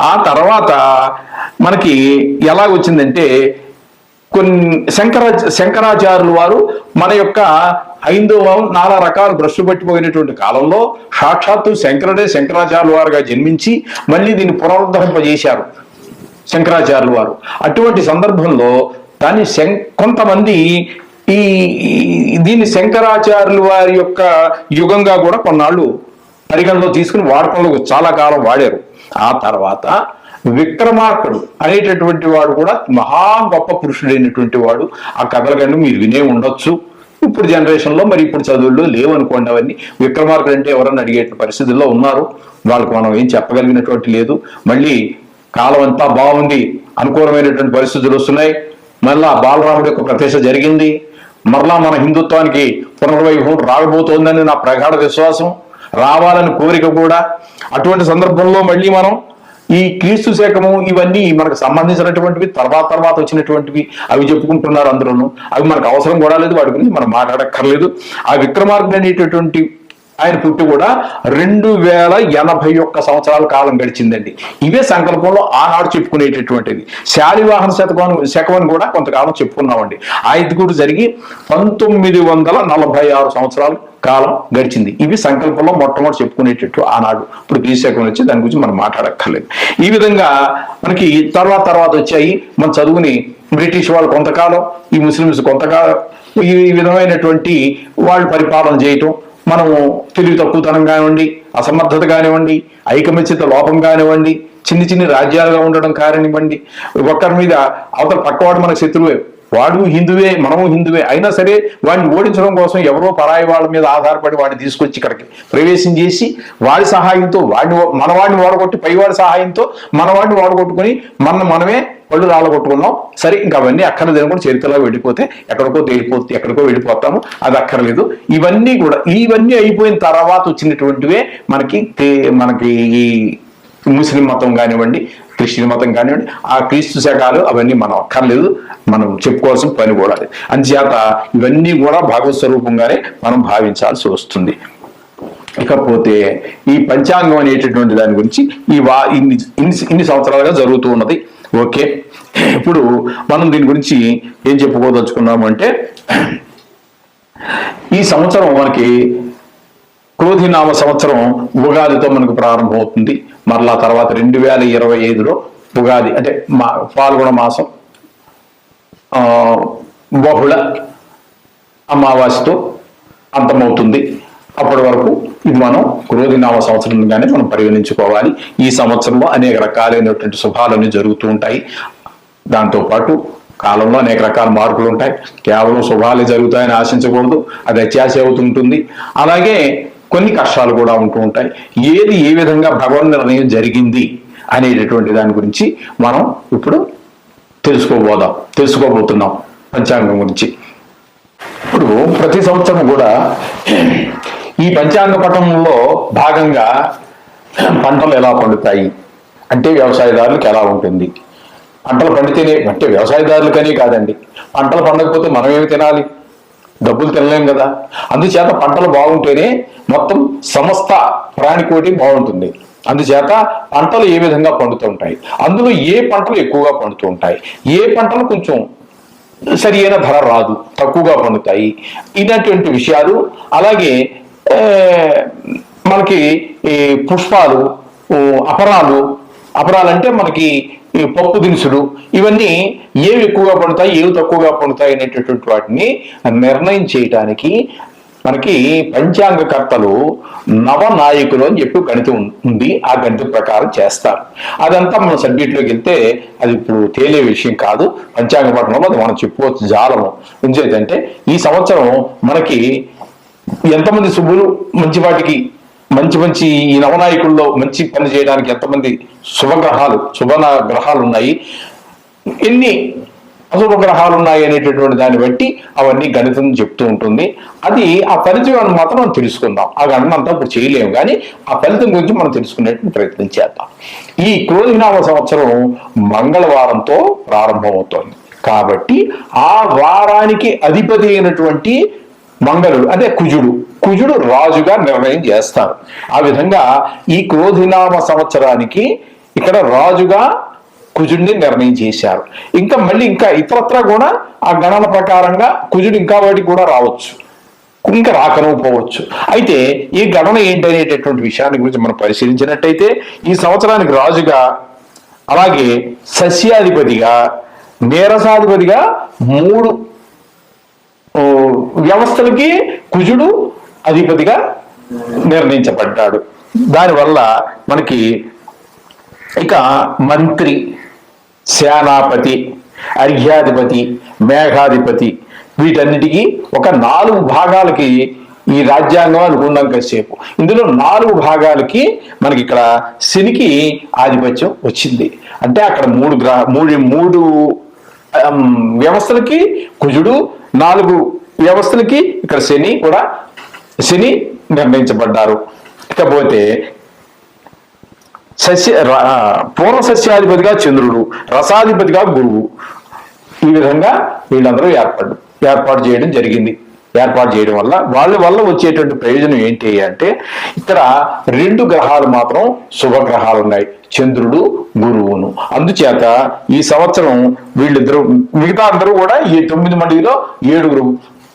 ఆ తర్వాత మనకి ఎలా వచ్చిందంటే శంకరాచార్యులు వారు మన యొక్క హైందవం నానా రకాలు భ్రష్టు పట్టిపోయినటువంటి కాలంలో సాక్షాత్తు శంకరాచార్యుల వారుగా జన్మించి మళ్ళీ దీన్ని పునరుద్ధరింపజేశారు శంకరాచార్యుల వారు. అటువంటి సందర్భంలో దాన్ని కొంతమంది దీన్ని శంకరాచార్యుల వారి యొక్క యుగంగా కూడా కొన్నాళ్ళు పరిగణలో తీసుకుని వాడకంలో చాలా కాలం వాడారు. ఆ తర్వాత విక్రమార్కుడు అనేటటువంటి వాడు కూడా మహా గొప్ప పురుషుడైనటువంటి వాడు. ఆ కథల కన్నా మీరు వినే ఉండొచ్చు. ఇప్పుడు జనరేషన్లో మరి ఇప్పుడు చదువుల్లో లేవనుకోండి అవన్నీ. విక్రమార్కుడు అంటే ఎవరన్నా అడిగే పరిస్థితుల్లో ఉన్నారు, వాళ్ళకు మనం ఏం చెప్పగలిగినటువంటి లేదు. మళ్ళీ కాలం అంతా బాగుంది, అనుకూలమైనటువంటి పరిస్థితులు వస్తున్నాయి. మళ్ళా బాలరాముడి యొక్క ప్రతిష్ఠ జరిగింది. మరలా మన హిందుత్వానికి పునర్వైభవం రాగబోతోందని నా ప్రగాఢ విశ్వాసం, రావాలని కోరిక కూడా. అటువంటి సందర్భంలో మళ్ళీ మనం ఈ క్రీస్తు శకము ఇవన్నీ మనకు సంబంధించినటువంటివి, తర్వాత వచ్చినటువంటివి అవి చెప్పుకుంటున్నారు అందరూ. అవి మనకు అవసరం కూడా లేదు, వాటి గురించి మనం మాట్లాడక్కర్లేదు. ఆ విక్రమార్కుడు అనేటటువంటి ఆయన పుట్టి కూడా 2081 సంవత్సరాల కాలం గడిచిందండి. ఇవే సంకల్పంలో ఆనాడు చెప్పుకునేటటువంటిది. శాలివాహన శకం కూడా కొంతకాలం చెప్పుకున్నామండి. ఇది కూడా జరిగి 1946 సంవత్సరాల కాలం గడిచింది. ఇవి సంకల్పంలో మొట్టమొదటి చెప్పుకునేటట్టు ఆనాడు. ఇప్పుడు క్రీస్తు శకం వచ్చి దాని గురించి మనం మాట్లాడక్కర్లేదు. ఈ విధంగా మనకి తర్వాత వచ్చాయి. మన చదువుని బ్రిటిష్ వాళ్ళు కొంతకాలం, ఈ ముస్లిమ్స్ కొంతకాలం, ఈ విధమైనటువంటి వాళ్ళు పరిపాలన చేయటం, మనము తెలివి తక్కువతనం కానివ్వండి, అసమర్థత కానివ్వండి, ఐకమత్యత లోపం కానివ్వండి, చిన్ని రాజ్యాలుగా ఉండడం కానివ్వండి, ఒక్కరి మీద అవతల పక్కవాడు మనకు శత్రువే, వాడు హిందువే, మనము హిందువే, అయినా సరే వాడిని ఓడించడం కోసం ఎవరో పరాయి వాళ్ళ మీద ఆధారపడి వాడిని తీసుకొచ్చి ఇక్కడికి ప్రవేశం చేసి వాడి సహాయంతో మనవాడిని వాడగొట్టి, పైవాడి సహాయంతో మనవాడిని వాడగొట్టుకుని మనమే పళ్ళు రాళ్ళగొట్టుకున్నాం. సరే, ఇంకా అవన్నీ అక్కర్లేదు కూడా చరిత్రలో వెళ్ళిపోతే ఎక్కడికో వెళ్ళిపోతాము, అది అక్కర్లేదు. ఇవన్నీ అయిపోయిన తర్వాత వచ్చినటువంటివే మనకి ఈ ముస్లిం మతం కానివ్వండి, క్రిస్టియన్ మతం కానివ్వండి, ఆ క్రీస్తు శకాలు అవన్నీ మనం అక్కర్లేదు, మనం చెప్పుకోవాల్సిన పని కూడా. అందుచేత ఇవన్నీ కూడా భగవత్ స్వరూపంగానే మనం భావించాల్సి వస్తుంది. ఇకపోతే ఈ పంచాంగం అనేటటువంటి దాని గురించి ఇన్ని సంవత్సరాలుగా జరుగుతూ ఉన్నది. ఓకే, ఇప్పుడు మనం దీని గురించి ఏం చెప్పుకోదలుచుకున్నాము అంటే, ఈ సంవత్సరం మనకి క్రోధినామ సంవత్సరం ఉగాదితో మనకు ప్రారంభమవుతుంది. మరలా తర్వాత 2025లో ఉగాది అంటే పాల్గొన మాసం బహుళ అమావాస్యతో అంతమవుతుంది. అప్పటి వరకు ఇది మనం క్రోధినామ సంవత్సరంగానే మనం పరిగణించుకోవాలి. ఈ సంవత్సరంలో అనేక రకాలైనటువంటి శుభాలన్నీ జరుగుతూ ఉంటాయి. దాంతోపాటు కాలంలో అనేక రకాల మార్పులు ఉంటాయి. కేవలం శుభాలే జరుగుతాయని ఆశించకూడదు, అది అత్యాశ అవుతుంటుంది. అలాగే కొన్ని కష్టాలు కూడా ఉంటూ ఉంటాయి. ఏది ఏ విధంగా భగవన్ నిర్ణయం జరిగింది అనేటటువంటి దాని గురించి మనం ఇప్పుడు తెలుసుకోబోతున్నాం పంచాంగం గురించి. ఇప్పుడు ప్రతి సంవత్సరం కూడా ఈ పంచాంగ పఠనంలో భాగంగా పంటలు ఎలా పండుతాయి అంటే వ్యవసాయదారులకు ఎలా ఉంటుంది, పంటలు పండితేనే అంటే వ్యవసాయదారులకనే కాదండి, పంటలు పండకపోతే మనం ఏమి తినాలి, డబ్బులు తినలేం కదా. అందుచేత పంటలు బాగుంటేనే మొత్తం సమస్త ప్రాణికోటి బాగుంటుంది. అందుచేత పంటలు ఏ విధంగా పండుతూ ఉంటాయి, అందులో ఏ పంటలు ఎక్కువగా పండుతూ ఉంటాయి, ఏ పంటలు కొంచెం సరి అయిన ధర రాదు, తక్కువగా పండుతాయి, ఇలాంటి విషయాలు. అలాగే మనకి పుష్పాలు, అపరాలు అంటే మనకి పప్పు దినుసులు, ఇవన్నీ ఏవి ఎక్కువగా పండుతాయి, ఏవి తక్కువగా పండుతాయి అనేటటువంటి వాటిని నిర్ణయం చేయడానికి మనకి పంచాంగకర్తలు నవనాయకులు అని చెప్పి గణితం ఉంది. ఆ గణితం ప్రకారం చేస్తారు. అదంతా మన సబ్జెక్ట్లోకి వెళ్తే అది ఇప్పుడు తేలే విషయం కాదు. పంచాంగ పఠనంలో అది మనం చెప్పుకోవచ్చు జాలము. ఎందుకంటే ఈ సంవత్సరం మనకి ఎంతమంది శుభులు మంచి వాటికి మంచి మంచి ఈ నవనాయకుల్లో మంచి పని చేయడానికి ఎంతమంది శుభ గ్రహాలు ఉన్నాయి, ఎన్ని అశుభ గ్రహాలు ఉన్నాయి అనేటటువంటి దాన్ని బట్టి అవన్నీ గణితం చెప్తూ ఉంటుంది. అది ఆ ఫలితం మాత్రం మనం తెలుసుకుందాం. ఆ గణన అంతా ఇప్పుడు చేయలేము, కానీ ఆ ఫలితం గురించి మనం తెలుసుకునేటువంటి ప్రయత్నం చేద్దాం. ఈ క్రోధినామ సంవత్సరం మంగళవారంతో ప్రారంభమవుతోంది కాబట్టి ఆ వారానికి అధిపతి అయినటువంటి మంగళుడు అంటే కుజుడు రాజుగా నిర్ణయం చేస్తారు. ఆ విధంగా ఈ క్రోధినామ సంవత్సరానికి ఇక్కడ రాజుగా కుజుడిని నిర్ణయం చేశారు. ఇంకా మళ్ళీ ఇంకా ఇతరత్రా కూడా ఆ గణన ప్రకారంగా కుజుడు ఇంకా వాటికి కూడా రావచ్చు, ఇంకా రాకనకపోవచ్చు. అయితే ఈ గణన ఏంటనేటటువంటి విషయాన్ని గురించి మనం పరిశీలించినట్టయితే ఈ సంవత్సరానికి రాజుగా, అలాగే సస్యాధిపతిగా, నీరసాధిపతిగా 3 వ్యవస్థలకి కుజుడు అధిపతిగా నిర్ణయించబడ్డాడు. దానివల్ల మనకి ఇక మంత్రి, సేనాపతి, అర్ఘ్యాధిపతి, మేఘాధిపతి వీటన్నిటికీ ఒక 4 భాగాలకి ఈ రాజ్యాంగం అనుకున్నాం కాసేపు. ఇందులో 4 భాగాలకి మనకి ఇక్కడ శనికి ఆధిపత్యం వచ్చింది. అంటే అక్కడ 3 వ్యవస్థలకి కుజుడు, 4 వ్యవస్థలకి ఇక్కడ శని నిర్ణయించబడ్డారు. ఇకపోతే పూర్ణ సస్యాధిపతిగా చంద్రుడు, రసాధిపతిగా గురువు, ఈ విధంగా వీళ్ళందరూ ఏర్పాటు చేయడం జరిగింది. ఏర్పాటు చేయడం వల్ల వాళ్ళ వల్ల వచ్చేటువంటి ప్రయోజనం ఏంటి అంటే ఇక్కడ 2 గ్రహాలు మాత్రం శుభగ్రహాలు ఉన్నాయి, చంద్రుడు, గురువును. అందుచేత ఈ సంవత్సరం వీళ్ళిద్దరూ, మిగతా అందరూ కూడా ఈ 9 మందిలో 7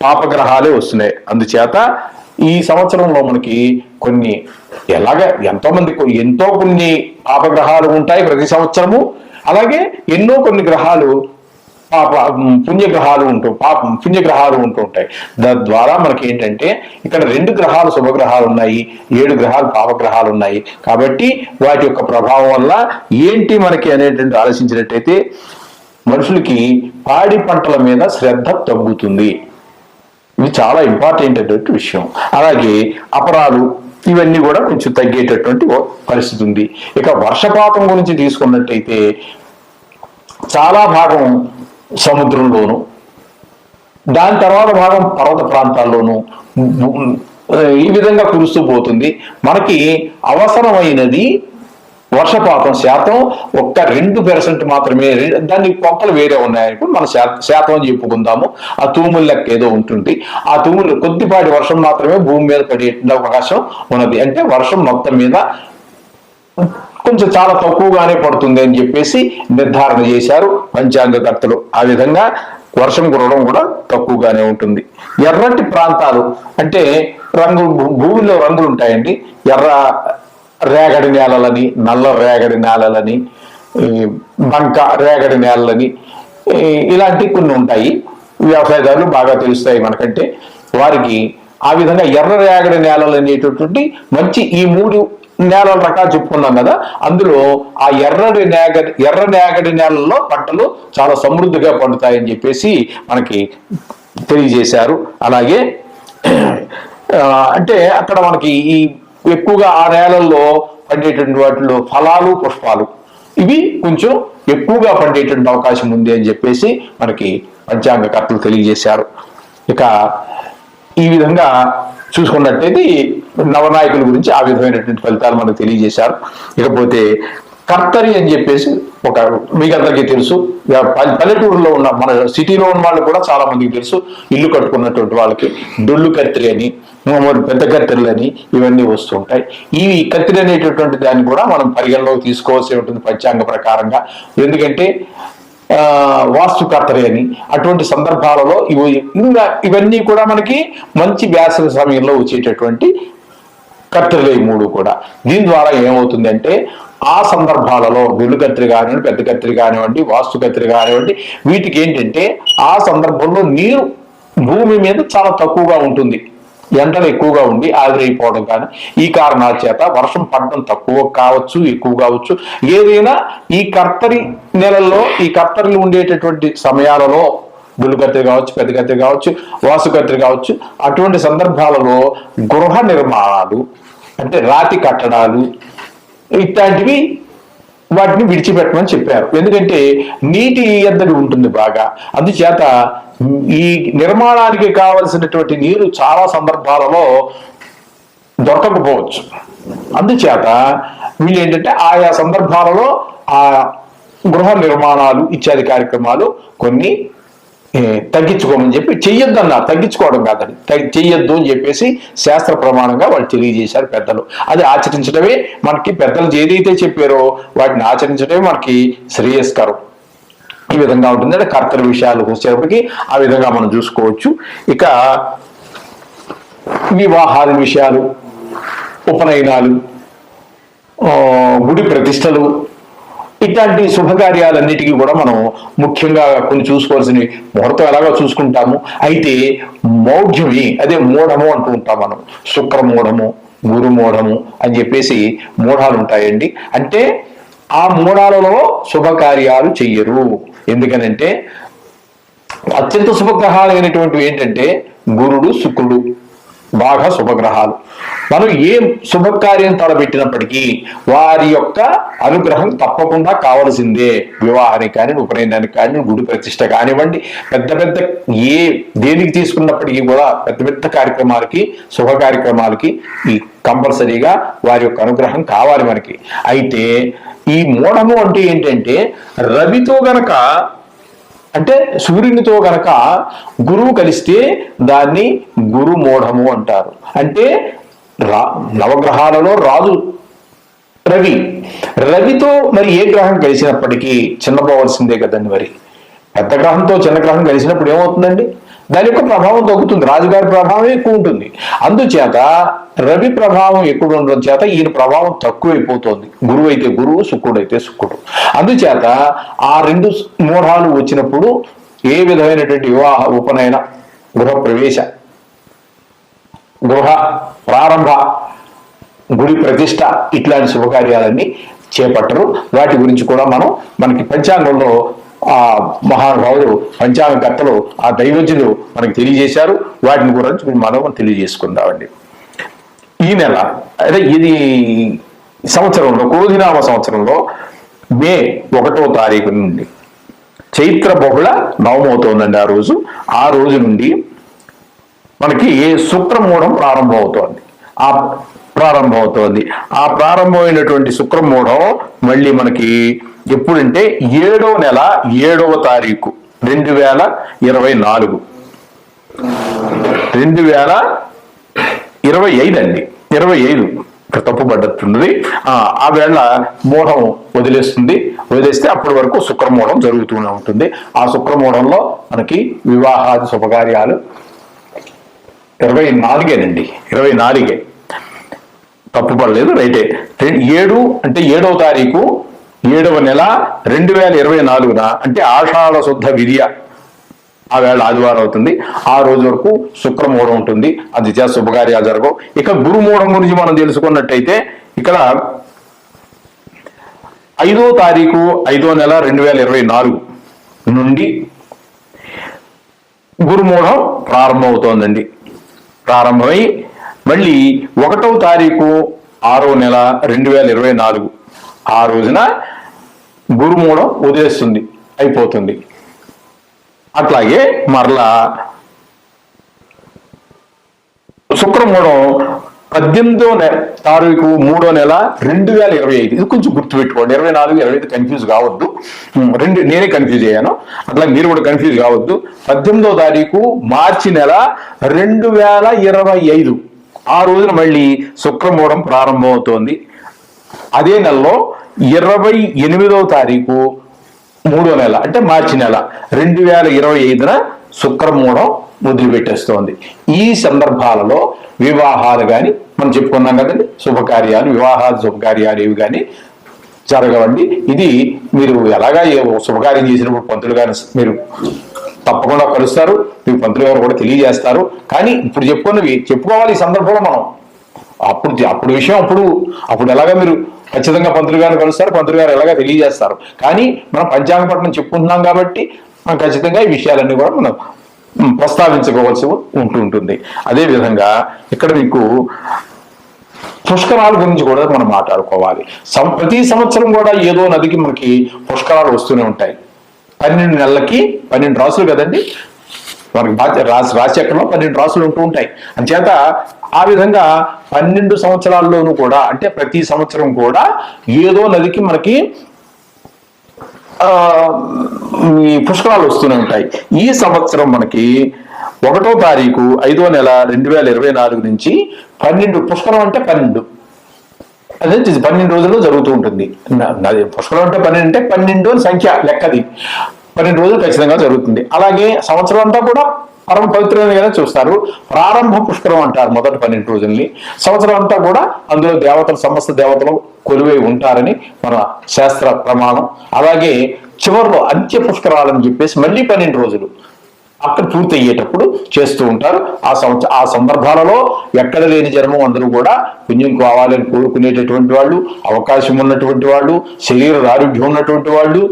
పాపగ్రహాలే వస్తున్నాయి. అందుచేత ఈ సంవత్సరంలో మనకి కొన్ని ఎంతో కొన్ని పాపగ్రహాలు ఉంటాయి ప్రతి సంవత్సరము. అలాగే కొన్ని గ్రహాలు పుణ్యగ్రహాలు ఉంటూ ఉంటాయి. తద్వారా మనకి ఏంటంటే ఇక్కడ 2 గ్రహాలు శుభగ్రహాలు ఉన్నాయి, 7 గ్రహాలు పాపగ్రహాలు ఉన్నాయి. కాబట్టి వాటి యొక్క ప్రభావం వల్ల ఏంటి మనకి అనేటువంటి ఆలోచించినట్టయితే మనుషులకి పాడి పంటల మీద శ్రద్ధ తగ్గుతుంది. ఇది చాలా ఇంపార్టెంట్ అయినటువంటి విషయం. అలాగే అపరాలు ఇవన్నీ కూడా కొంచెం తగ్గేటటువంటి పరిస్థితి ఉంది. ఇక వర్షపాతం గురించి తీసుకున్నట్టయితే చాలా భాగం సముద్రంలోను, దాని తర్వాత భాగం పర్వత ప్రాంతాల్లోనూ ఈ విధంగా కురుస్తూ పోతుంది. మనకి అవసరమైనది వర్షపాతం శాతం ఒక్క 2% మాత్రమే. దాన్ని కొంపలు వేరే ఉన్నాయనుకో మన శాతం అని చెప్పుకుందాము. ఆ తూముల లెక్క ఏదో ఉంటుంది. ఆ తూములు కొద్దిపాటి వర్షం మాత్రమే భూమి మీద పడే అవకాశం ఉన్నది. అంటే వర్షం మొత్తం మీద కొంచెం చాలా తక్కువగానే పడుతుంది అని చెప్పేసి నిర్ధారణ చేశారు పంచాంగకర్తలు. ఆ విధంగా వర్షం కురవడం కూడా తక్కువగానే ఉంటుంది. ఎర్రటి ప్రాంతాలు అంటే భూమిలో రంగులు ఉంటాయండి. ఎర్ర రేగడి నేలలని, నల్ల రేగడి నేలలని, బంక రేగడి నేలలని ఇలాంటి కొన్ని ఉంటాయి. వ్యవసాయదారులు బాగా తెలుస్తాయి మనకంటే. వారికి ఆ విధంగా ఎర్ర రేగడి నేలలు అనేటటువంటి మంచి ఈ 3 నేలల రకాలు చెప్పుకున్నాం కదా, అందులో ఆ ఎర్ర నేగడి నేలల్లో పంటలు చాలా సమృద్ధిగా పండుతాయని చెప్పేసి మనకి తెలియజేశారు. అలాగే అంటే అక్కడ మనకి ఈ ఎక్కువగా ఆ నేలల్లో పండేటువంటి వాటిలో ఫలాలు, పుష్పాలు ఇవి కొంచెం ఎక్కువగా పండేటువంటి అవకాశం ఉంది అని చెప్పేసి మనకి పంచాంగకర్తలు తెలియజేశారు. ఇక ఈ విధంగా చూసుకున్నట్టయితే నవనాయకుల గురించి ఆ విధమైనటువంటి ఫలితాలు మనకు తెలియజేశారు. ఇకపోతే కర్తరి అని చెప్పేసి మీకు అందరికీ తెలుసు. పల్లెటూరులో ఉన్న మన సిటీలో ఉన్న వాళ్ళు కూడా చాలా మందికి తెలుసు. ఇల్లు కట్టుకున్నటువంటి వాళ్ళకి డొల్లు కత్తిరి అని, పెద్ద కత్తిరలు అని ఇవన్నీ వస్తుంటాయి. ఈ కత్తిరి అనేటటువంటి దాన్ని కూడా మనం పరిగణలోకి తీసుకోవాల్సి ఉంటుంది పంచాంగ ప్రకారంగా. ఎందుకంటే వాస్తు కర్తరి అని అటువంటి సందర్భాలలో ఇవన్నీ కూడా మనకి మంచి వేసవి సమయంలో వచ్చేటటువంటి కత్తిరలు ఈ 3 కూడా. దీని ద్వారా ఏమవుతుంది అంటే ఆ సందర్భాలలో వెలు కత్తిరి కానివ్వండి, పెద్ద కత్తిరి కానివ్వండి, వాస్తు కత్తిరి కానివ్వండి, వీటికి ఏంటంటే ఆ సందర్భంలో నీరు భూమి మీద చాలా తక్కువగా ఉంటుంది. ఎండలు ఎక్కువగా ఉండి ఆవిరైపోవడం కానీ ఈ కారణాల చేత వర్షం పడడం తక్కువ కావచ్చు, ఎక్కువ కావచ్చు. ఏదైనా ఈ కర్తరి నెలల్లో ఈ కర్తరిలు ఉండేటటువంటి సమయాలలో గుళ్ళు కత్తిరి కావచ్చు, పెద్ద కత్తిరి కావచ్చు, వాసు కత్తిరి కావచ్చు, అటువంటి సందర్భాలలో గృహ నిర్మాణాలు, అంటే రాతి కట్టడాలు ఇట్లాంటివి వాటిని విడిచిపెట్టమని చెప్పారు. ఎందుకంటే నీటి ఎద్దడి ఉంటుంది బాగా. అందుచేత ఈ నిర్మాణానికి కావలసినటువంటి నీరు చాలా సందర్భాలలో దొరకకపోవచ్చు. అందుచేత వీళ్ళు ఏంటంటే ఆయా సందర్భాలలో ఆ గృహ నిర్మాణాలు ఇత్యాది కార్యక్రమాలు కొన్ని తగ్గించుకోమని చెప్పి, చెయ్యొద్దు అన్నారు, తగ్గించుకోవడం కాదని, చెయ్యొద్దు అని చెప్పేసి శాస్త్ర ప్రమాణంగా వాళ్ళు తెలియజేశారు పెద్దలు. అది ఆచరించడమే మనకి పెద్దలు ఏదైతే చెప్పారో వాటిని ఆచరించడమే మనకి శ్రేయస్కరం. ఈ విధంగా ఉంటుంది. అంటే కర్తల విషయాలు వచ్చేటప్పటికి ఆ విధంగా మనం చూసుకోవచ్చు. ఇక వివాహాది విషయాలు, ఉపనయనాలు, గుడి ప్రతిష్టలు, ఇట్లాంటి శుభకార్యాలన్నిటికీ కూడా మనం ముఖ్యంగా కొన్ని చూసుకోవాల్సిన ముహూర్తం ఎలాగో చూసుకుంటాము. అయితే మౌఢ్యమి, అదే మూఢము అంటూ ఉంటాం మనం. శుక్రమూఢము, గురుమూఢము అని చెప్పేసి మూఢాలు ఉంటాయండి. అంటే ఆ మూఢాలలో శుభకార్యాలు చెయ్యరు. ఎందుకనంటే అత్యంత శుభగ్రహాలు అయినటువంటివి ఏంటంటే గురుడు, శుక్రుడు బాగా శుభగ్రహాలు. మనం ఏ శుభకార్యం తలబెట్టినప్పటికీ వారి యొక్క అనుగ్రహం తప్పకుండా కావలసిందే. వివాహానికి కానీ, ఉపనయనానికి కానీ, గుడి ప్రతిష్ట కానివ్వండి, పెద్ద పెద్ద దేనికి తీసుకున్నప్పటికీ కూడా పెద్ద పెద్ద కార్యక్రమాలకి, శుభ కార్యక్రమాలకి ఈ కంపల్సరీగా వారి యొక్క అనుగ్రహం కావాలి మనకి. అయితే ఈ మూఢము అంటే ఏంటంటే రవితో గనక, అంటే సూర్యునితో గనక గురువు కలిస్తే దాన్ని గురుమూఢము అంటారు. అంటే నవగ్రహాలలో రాజు రవి. రవితో మరి ఏ గ్రహం కలిసినప్పటికీ చిన్నపోవలసిందే కదండి. మరి పెద్ద గ్రహంతో చిన్న గ్రహం కలిసినప్పుడు ఏమవుతుందండి? దాని యొక్క ప్రభావం తగ్గుతుంది. రాజుగారి ప్రభావం ఎక్కువ ఉంటుంది. అందుచేత రవి ప్రభావం ఎక్కువ ఉండడం చేత ఈయన ప్రభావం తక్కువైపోతుంది. గురువు అయితే గురువు, శుక్రుడు అయితే శుక్రుడు. అందుచేత ఆ రెండు మూఢాలు వచ్చినప్పుడు ఏ విధమైనటువంటి వివాహ, ఉపనయన, గృహ ప్రవేశ, గృహ ప్రారంభ, గుడి ప్రతిష్ట ఇట్లాంటి శుభకార్యాలన్నీ చేపట్టరు. వాటి గురించి కూడా మనకి పంచాంగంలో ఆ మహానుభావులు, పంచాంగకర్తలు, ఆ దైవజ్ఞులు మనకి తెలియజేశారు. వాటిని గురించి మనం తెలియజేసుకుందామండి. ఈ నెల, అదే ఇది సంవత్సరంలో, క్రోధినామ సంవత్సరంలో మే 1వ తారీఖు నుండి చైత్ర బహుళ నవమవుతోందండి. ఆ రోజు నుండి మనకి శుక్రమూఢం ప్రారంభమవుతోంది. ఆ ప్రారంభమైనటువంటి శుక్రమూఢం మళ్ళీ మనకి ఎప్పుడంటే 7వ నెల 7వ తారీఖు 2024, 2025 అండి. 25 తప్పుపడ్డట్టున్నది. ఆ వేళ మూఢం వదిలేస్తే అప్పటి వరకు శుక్రమూఢం జరుగుతూనే ఉంటుంది. ఆ శుక్రమూఢంలో మనకి వివాహాది శుభకార్యాలు 24 24 తప్పుపడలేదు, రైటే. 7 అంటే 7వ తారీఖు 7వ నెల 2024 అంటే ఆషాఢ శుద్ధ విద్య ఆ వేళ ఆదివారం అవుతుంది. ఆ రోజు వరకు శుక్రమూఢం ఉంటుంది. అది చేత శుభకార్యాలు జరగవు. ఇక గురుమూఢం గురించి మనం తెలుసుకున్నట్టయితే ఇక్కడ 5వ తారీఖు 5వ నెల 2024 నుండి గురుమూఢం ప్రారంభమవుతోందండి. ప్రారంభమై మళ్ళీ 1వ తారీఖు 6వ నెల 2024 ఆ రోజున గురుమూఢం వదిలేస్తుంది, అయిపోతుంది. అట్లాగే మరలా శుక్రమూఢం 18వ తారీఖు 3వ నెల 2025. ఇది కొంచెం గుర్తుపెట్టుకోండి. 24, 25 కన్ఫ్యూజ్ కావద్దు. నేనే కన్ఫ్యూజ్ అయ్యాను, అట్లా మీరు కూడా కన్ఫ్యూజ్ కావద్దు. 18వ తారీఖు మార్చి నెల 2025 ఆ రోజున మళ్ళీ శుక్రమూఢం ప్రారంభమవుతోంది. అదే నెలలో 28వ తారీఖు 3వ నెల అంటే మార్చి నెల 2025న శుక్రమూఢం వదిలిపెట్టేస్తోంది. ఈ సందర్భాలలో వివాహాలు కానీ మనం చెప్పుకున్నాం కదండి, శుభకార్యాలు, వివాహాలు శుభకార్యాలు ఇవి కానీ జరగవండి. ఇది మీరు ఎలాగా శుభకార్యం చేసినప్పుడు పంతులు గారు మీరు తప్పకుండా కలుస్తారు, మీకు పంతులు గారు కూడా తెలియజేస్తారు. కానీ ఇప్పుడు చెప్పుకోవాలి ఈ సందర్భంలో మనం. అప్పుడు విషయం అప్పుడు ఎలాగా మీరు ఖచ్చితంగా పంతులు గారిని కలుస్తారు, పంతులు గారు ఎలాగా తెలియజేస్తారు. కానీ మనం పంచాంగపట్నం చెప్పుకుంటున్నాం కాబట్టి మనం ఖచ్చితంగా ఈ విషయాలన్నీ కూడా మనం ప్రస్తావించుకోవాల్సి ఉంటుంది. అదేవిధంగా ఇక్కడ మీకు పుష్కరాల గురించి కూడా మనం మాట్లాడుకోవాలి. ప్రతి సంవత్సరం కూడా ఏదో నదికి మనకి పుష్కరాలు వస్తూనే ఉంటాయి. 12 నెలలకి 12 రాసులు కదండి మనకి రాశిచక్రంలో 12 రాసులు ఉంటూ ఉంటాయి. అంచేత ఆ విధంగా 12 సంవత్సరాల్లోనూ కూడా అంటే ప్రతి సంవత్సరం కూడా ఏదో నదికి మనకి ఈ పుష్కరాలు వస్తూనే ఉంటాయి. ఈ సంవత్సరం మనకి 1వ తారీఖు 5వ నెల 2024 నుంచి 12 పుష్కరం అంటే 12 అదే 12 రోజుల్లో జరుగుతూ ఉంటుంది. పుష్కరం అంటే 12 అంటే 12 అని సంఖ్య లెక్కది 12 రోజులు ఖచ్చితంగా జరుగుతుంది. అలాగే సంవత్సరం అంతా కూడా పరమ పవిత్రంగా చూస్తారు. ప్రారంభ పుష్కరం అంటారు మొదటి 12 రోజుల్ని. సంవత్సరం అంతా కూడా అందులో దేవతలు సమస్త దేవతలు కొలువై ఉంటారని మన శాస్త్ర ప్రమాణం. అలాగే చివరిలో అంత్య పుష్కరాలని చెప్పేసి మళ్ళీ 12 రోజులు అక్కడ పూర్తి అయ్యేటప్పుడు చేస్తూ ఉంటారు. ఆ సందర్భాలలో ఎక్కడ లేని జన్మం అందరూ కూడా పుణ్యం కావాలని కోరుకునేటటువంటి వాళ్ళు, అవకాశం ఉన్నటువంటి వాళ్ళు, శరీర ఆరోగ్యం ఉన్నటువంటి వాళ్ళు,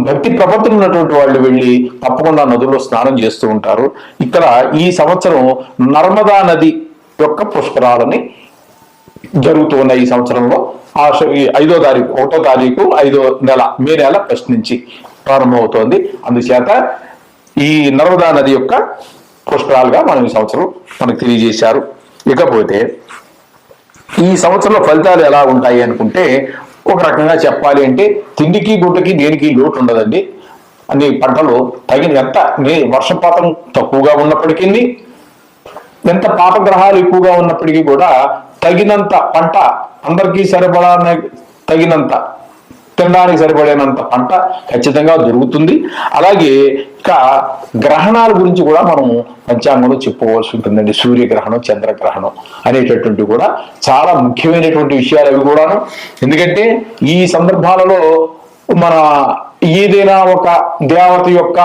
భక్తి ప్రపత్తులు ఉన్నటువంటి వాళ్ళు వెళ్ళి తప్పకుండా నదుల్లో స్నానం చేస్తూ ఉంటారు. ఇక్కడ ఈ సంవత్సరం నర్మదా నది యొక్క పుష్కరాలని జరుగుతూ ఉన్న ఈ సంవత్సరంలో 5వ తారీఖు 1వ తారీఖు 5వ నెల మే నెల 1 నుంచి ప్రారంభమవుతోంది. అందుచేత ఈ నర్మదా నది యొక్క పుష్కరాలుగా మనం ఈ సంవత్సరం మనకు తెలియజేశారు. ఇకపోతే ఈ సంవత్సరంలో ఫలితాలు ఎలా ఉంటాయి అనుకుంటే ఒక రకంగా చెప్పాలి అంటే తిండికి గుడ్డకి దేనికి లోటు ఉండదండి. అన్ని పంటలు ఎంత వర్షపాతం తక్కువగా ఉన్నప్పటికీ ఎంత పాపగ్రహాలు ఎక్కువగా ఉన్నప్పటికీ కూడా తగినంత పంట అందరికీ సరిపడా తగినంత తినడానికి సరిపడినంత పంట ఖచ్చితంగా దొరుకుతుంది. అలాగే ఇక గ్రహణాల గురించి కూడా మనం పంచాంగంలో చెప్పుకోవాల్సి ఉంటుందండి. సూర్యగ్రహణం, చంద్రగ్రహణం అనేటటువంటి కూడా చాలా ముఖ్యమైనటువంటి విషయాలు అవి కూడాను. ఎందుకంటే ఈ సందర్భాలలో మన ఏదైనా ఒక దేవత యొక్క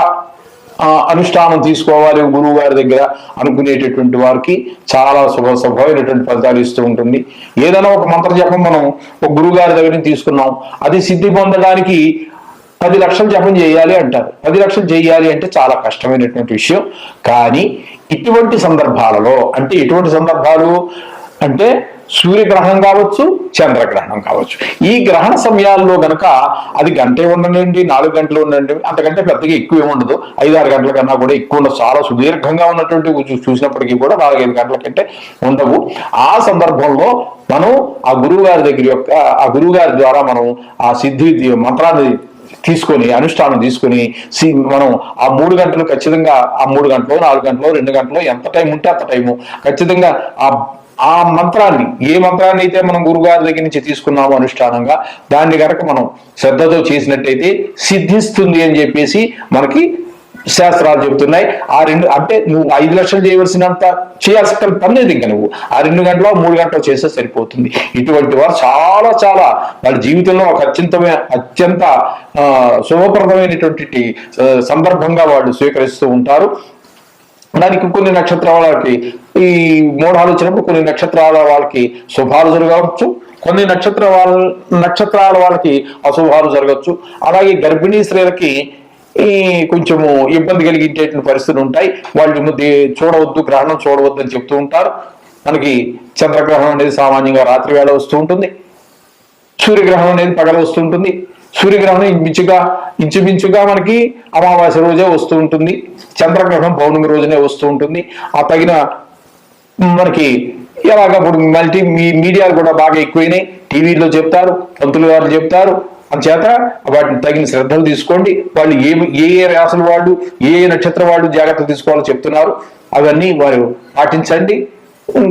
అనుష్ఠానం తీసుకోవాలి గురువు గారి దగ్గర అనుకునేటటువంటి వారికి చాలా శుభమైనటువంటి ఫలితాలు ఇస్తూ ఉంటుంది. ఏదైనా ఒక మంత్ర జపం మనం ఒక గురువు గారి దగ్గర నుంచి తీసుకున్నాం, అది సిద్ధి పొందడానికి 10 లక్షలు జపం చేయాలి అంటారు. 10 లక్షలు చేయాలి అంటే చాలా కష్టమైనటువంటి విషయం. కానీ ఇటువంటి సందర్భాలలో అంటే ఎటువంటి సందర్భాలు అంటే సూర్యగ్రహణం కావచ్చు, చంద్రగ్రహణం కావచ్చు. ఈ గ్రహణ సమయాల్లో గనక అది గంటే ఉండండి, 4 గంటలు ఉండండి, అంతకంటే పెద్దగా ఎక్కువ ఏమి ఉండదు. 5-6 గంటల కన్నా కూడా ఎక్కువ ఉండదు. చాలా సుదీర్ఘంగా ఉన్నటువంటి చూసినప్పటికీ కూడా 4-5 గంటల కంటే ఉండవు. ఆ సందర్భంలో మనం ఆ గురువు గారి ఆ గురువు గారి ద్వారా మనం ఆ సిద్ధి మంత్రాన్ని తీసుకొని అనుష్ఠానం తీసుకొని మనం ఆ 3 గంటలు ఖచ్చితంగా ఆ 3 గంటలు 4 గంటలు 2 గంటలు ఎంత టైం ఉంటే అంత టైము ఖచ్చితంగా ఆ మంత్రాన్ని ఏ మంత్రాన్ని అయితే మనం గురుగారి దగ్గర నుంచి తీసుకున్నామో అనుష్ఠానంగా దాన్ని కనుక మనం శ్రద్ధతో చేసినట్టయితే సిద్ధిస్తుంది అని చెప్పేసి మనకి శాస్త్రాలు చెబుతున్నాయి. ఆ 2 అంటే నువ్వు 5 లక్షలు చేయవలసినంత చేయాల్సిన పని లేదు. ఇంకా నువ్వు ఆ 2 గంటలో 3 గంటలు చేస్తే సరిపోతుంది. ఇటువంటి వారు చాలా చాలా వాళ్ళ జీవితంలో ఒక అత్యంత శుభప్రదమైనటువంటి సందర్భంగా వాళ్ళు స్వీకరిస్తూ ఉంటారు. దానికి కొన్ని నక్షత్రాల వాళ్ళకి ఈ మోడాలు వచ్చినప్పుడు కొన్ని నక్షత్రాల వాళ్ళకి శుభాలు జరగవచ్చు, కొన్ని నక్షత్రాల వాళ్ళకి అశుభాలు జరగచ్చు. అలాగే గర్భిణీ స్త్రీలకి కొంచెము ఇబ్బంది కలిగించేటువంటి పరిస్థితులు ఉంటాయి. వాళ్ళు చూడవద్దు, గ్రహణం చూడవద్దు అని చెప్తూ ఉంటారు. మనకి చంద్రగ్రహణం అనేది సామాన్యంగా రాత్రి వేళ వస్తూ ఉంటుంది, సూర్యగ్రహణం అనేది పగల వస్తూ ఉంటుంది. సూర్యగ్రహణం ఇంచుమించుగా మనకి అమావాస్య రోజే వస్తూ ఉంటుంది, చంద్రగ్రహణం పౌర్ణమి రోజునే వస్తూ ఉంటుంది. ఆ తగిన మనకి ఎలాగ ఇప్పుడు మీడియాలు కూడా బాగా ఎక్కువైనాయి, టీవీలో చెప్తారు, పంతులు గారు చెప్తారు. అందుచేత వాటిని తగిన శ్రద్ధలు తీసుకోండి. వాళ్ళు ఏ రాసుల వాళ్ళు ఏ నక్షత్ర వాళ్ళు జాగ్రత్తలు తీసుకోవాలో చెప్తున్నారు, అవన్నీ వారు పాటించండి.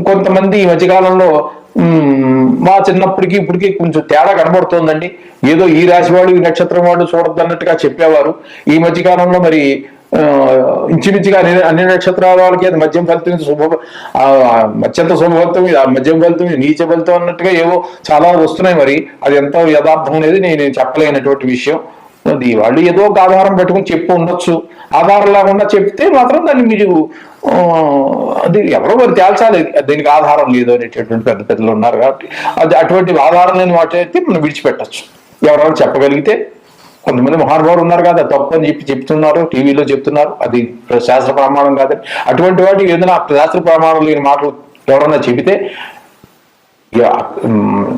కొంతమంది ఈ మధ్యకాలంలో మా చిన్నప్పటికి ఇప్పటికీ కొంచెం తేడా కనబడుతోందండి. ఏదో ఈ రాశి వాడు ఈ నక్షత్రం వాడు చూడద్దు అన్నట్టుగా చెప్పేవారు. ఈ మధ్యకాలంలో మరి ఇంచుమించుగా అన్ని నక్షత్రాల వాళ్ళకి అది మధ్యం ఫలితం అత్యంత శుభఫలితం, మధ్యం ఫలితం, నీచ ఫలితం అన్నట్టుగా ఏవో చాలా వస్తున్నాయి. మరి అది ఎంత యథార్థం అనేది నేను చెప్పలేనటువంటి విషయం. అది వాళ్ళు ఏదో ఒక ఆధారం పెట్టుకుని చెప్పు ఉండొచ్చు. ఆధారం లేకుండా చెప్తే మాత్రం దాన్ని మీరు అది ఎవరో మరి తేల్చాలి, దీనికి ఆధారం లేదు అనేటటువంటి పెద్ద పెద్దలు ఉన్నారు. కాబట్టి అది అటువంటి ఆధారం లేని వాటి అయితే మనం విడిచిపెట్టచ్చు. ఎవరెవరు చెప్పగలిగితే కొంతమంది మహానుభావులు ఉన్నారు కదా, తప్పు అని చెప్తున్నారు, టీవీలో చెప్తున్నారు, అది శాస్త్ర ప్రమాణం కాదని. అటువంటి వాటి ఏదైనా శాస్త్ర ప్రమాణం లేని మాటలు ఎవరన్నా చెబితే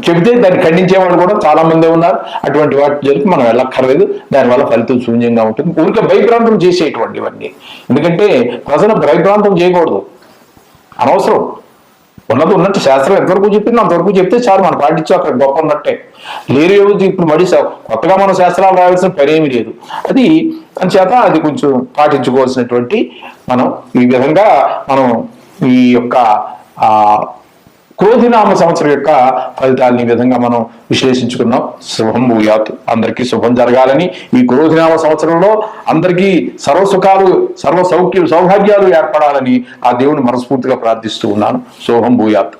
చెబితే దాన్ని ఖండించే వాళ్ళు కూడా చాలా మంది ఉన్నారు. అటువంటి వాటి జరికి మనం వెళ్ళక్కర్లేదు, దానివల్ల ఫలితం శూన్యంగా ఉంటుంది. ఊరికే భయభ్రాంతం చేసేటువంటివన్నీ, ఎందుకంటే ప్రజలు భయభ్రాంతం చేయకూడదు, అనవసరం. ఉన్నది ఉన్నట్టు శాస్త్రం ఎంతవరకు చెప్పిందో అంతవరకు చెప్తే చాలు, మనం పాటించు, అక్కడ గొప్ప ఉన్నట్టే. లేరు ఇప్పుడు మళ్ళీ కొత్తగా మనం శాస్త్రాలు రాయాల్సిన పని ఏమీ లేదు. అది చేత అది కొంచెం పాటించుకోవాల్సినటువంటి మనం ఈ విధంగా మనం ఈ యొక్క క్రోధినామ సంవత్సరం యొక్క ఫలితాలని ఈ విధంగా మనం విశ్లేషించుకున్నాం. శుభం భూయాత్, అందరికీ శుభం జరగాలని, ఈ క్రోధినామ సంవత్సరంలో అందరికీ సర్వసుఖాలు సర్వ సౌఖ్యాలు సౌభాగ్యాలు ఏర్పడాలని ఆ దేవుని మనస్ఫూర్తిగా ప్రార్థిస్తూ ఉన్నాను. శుభం భూయాత్.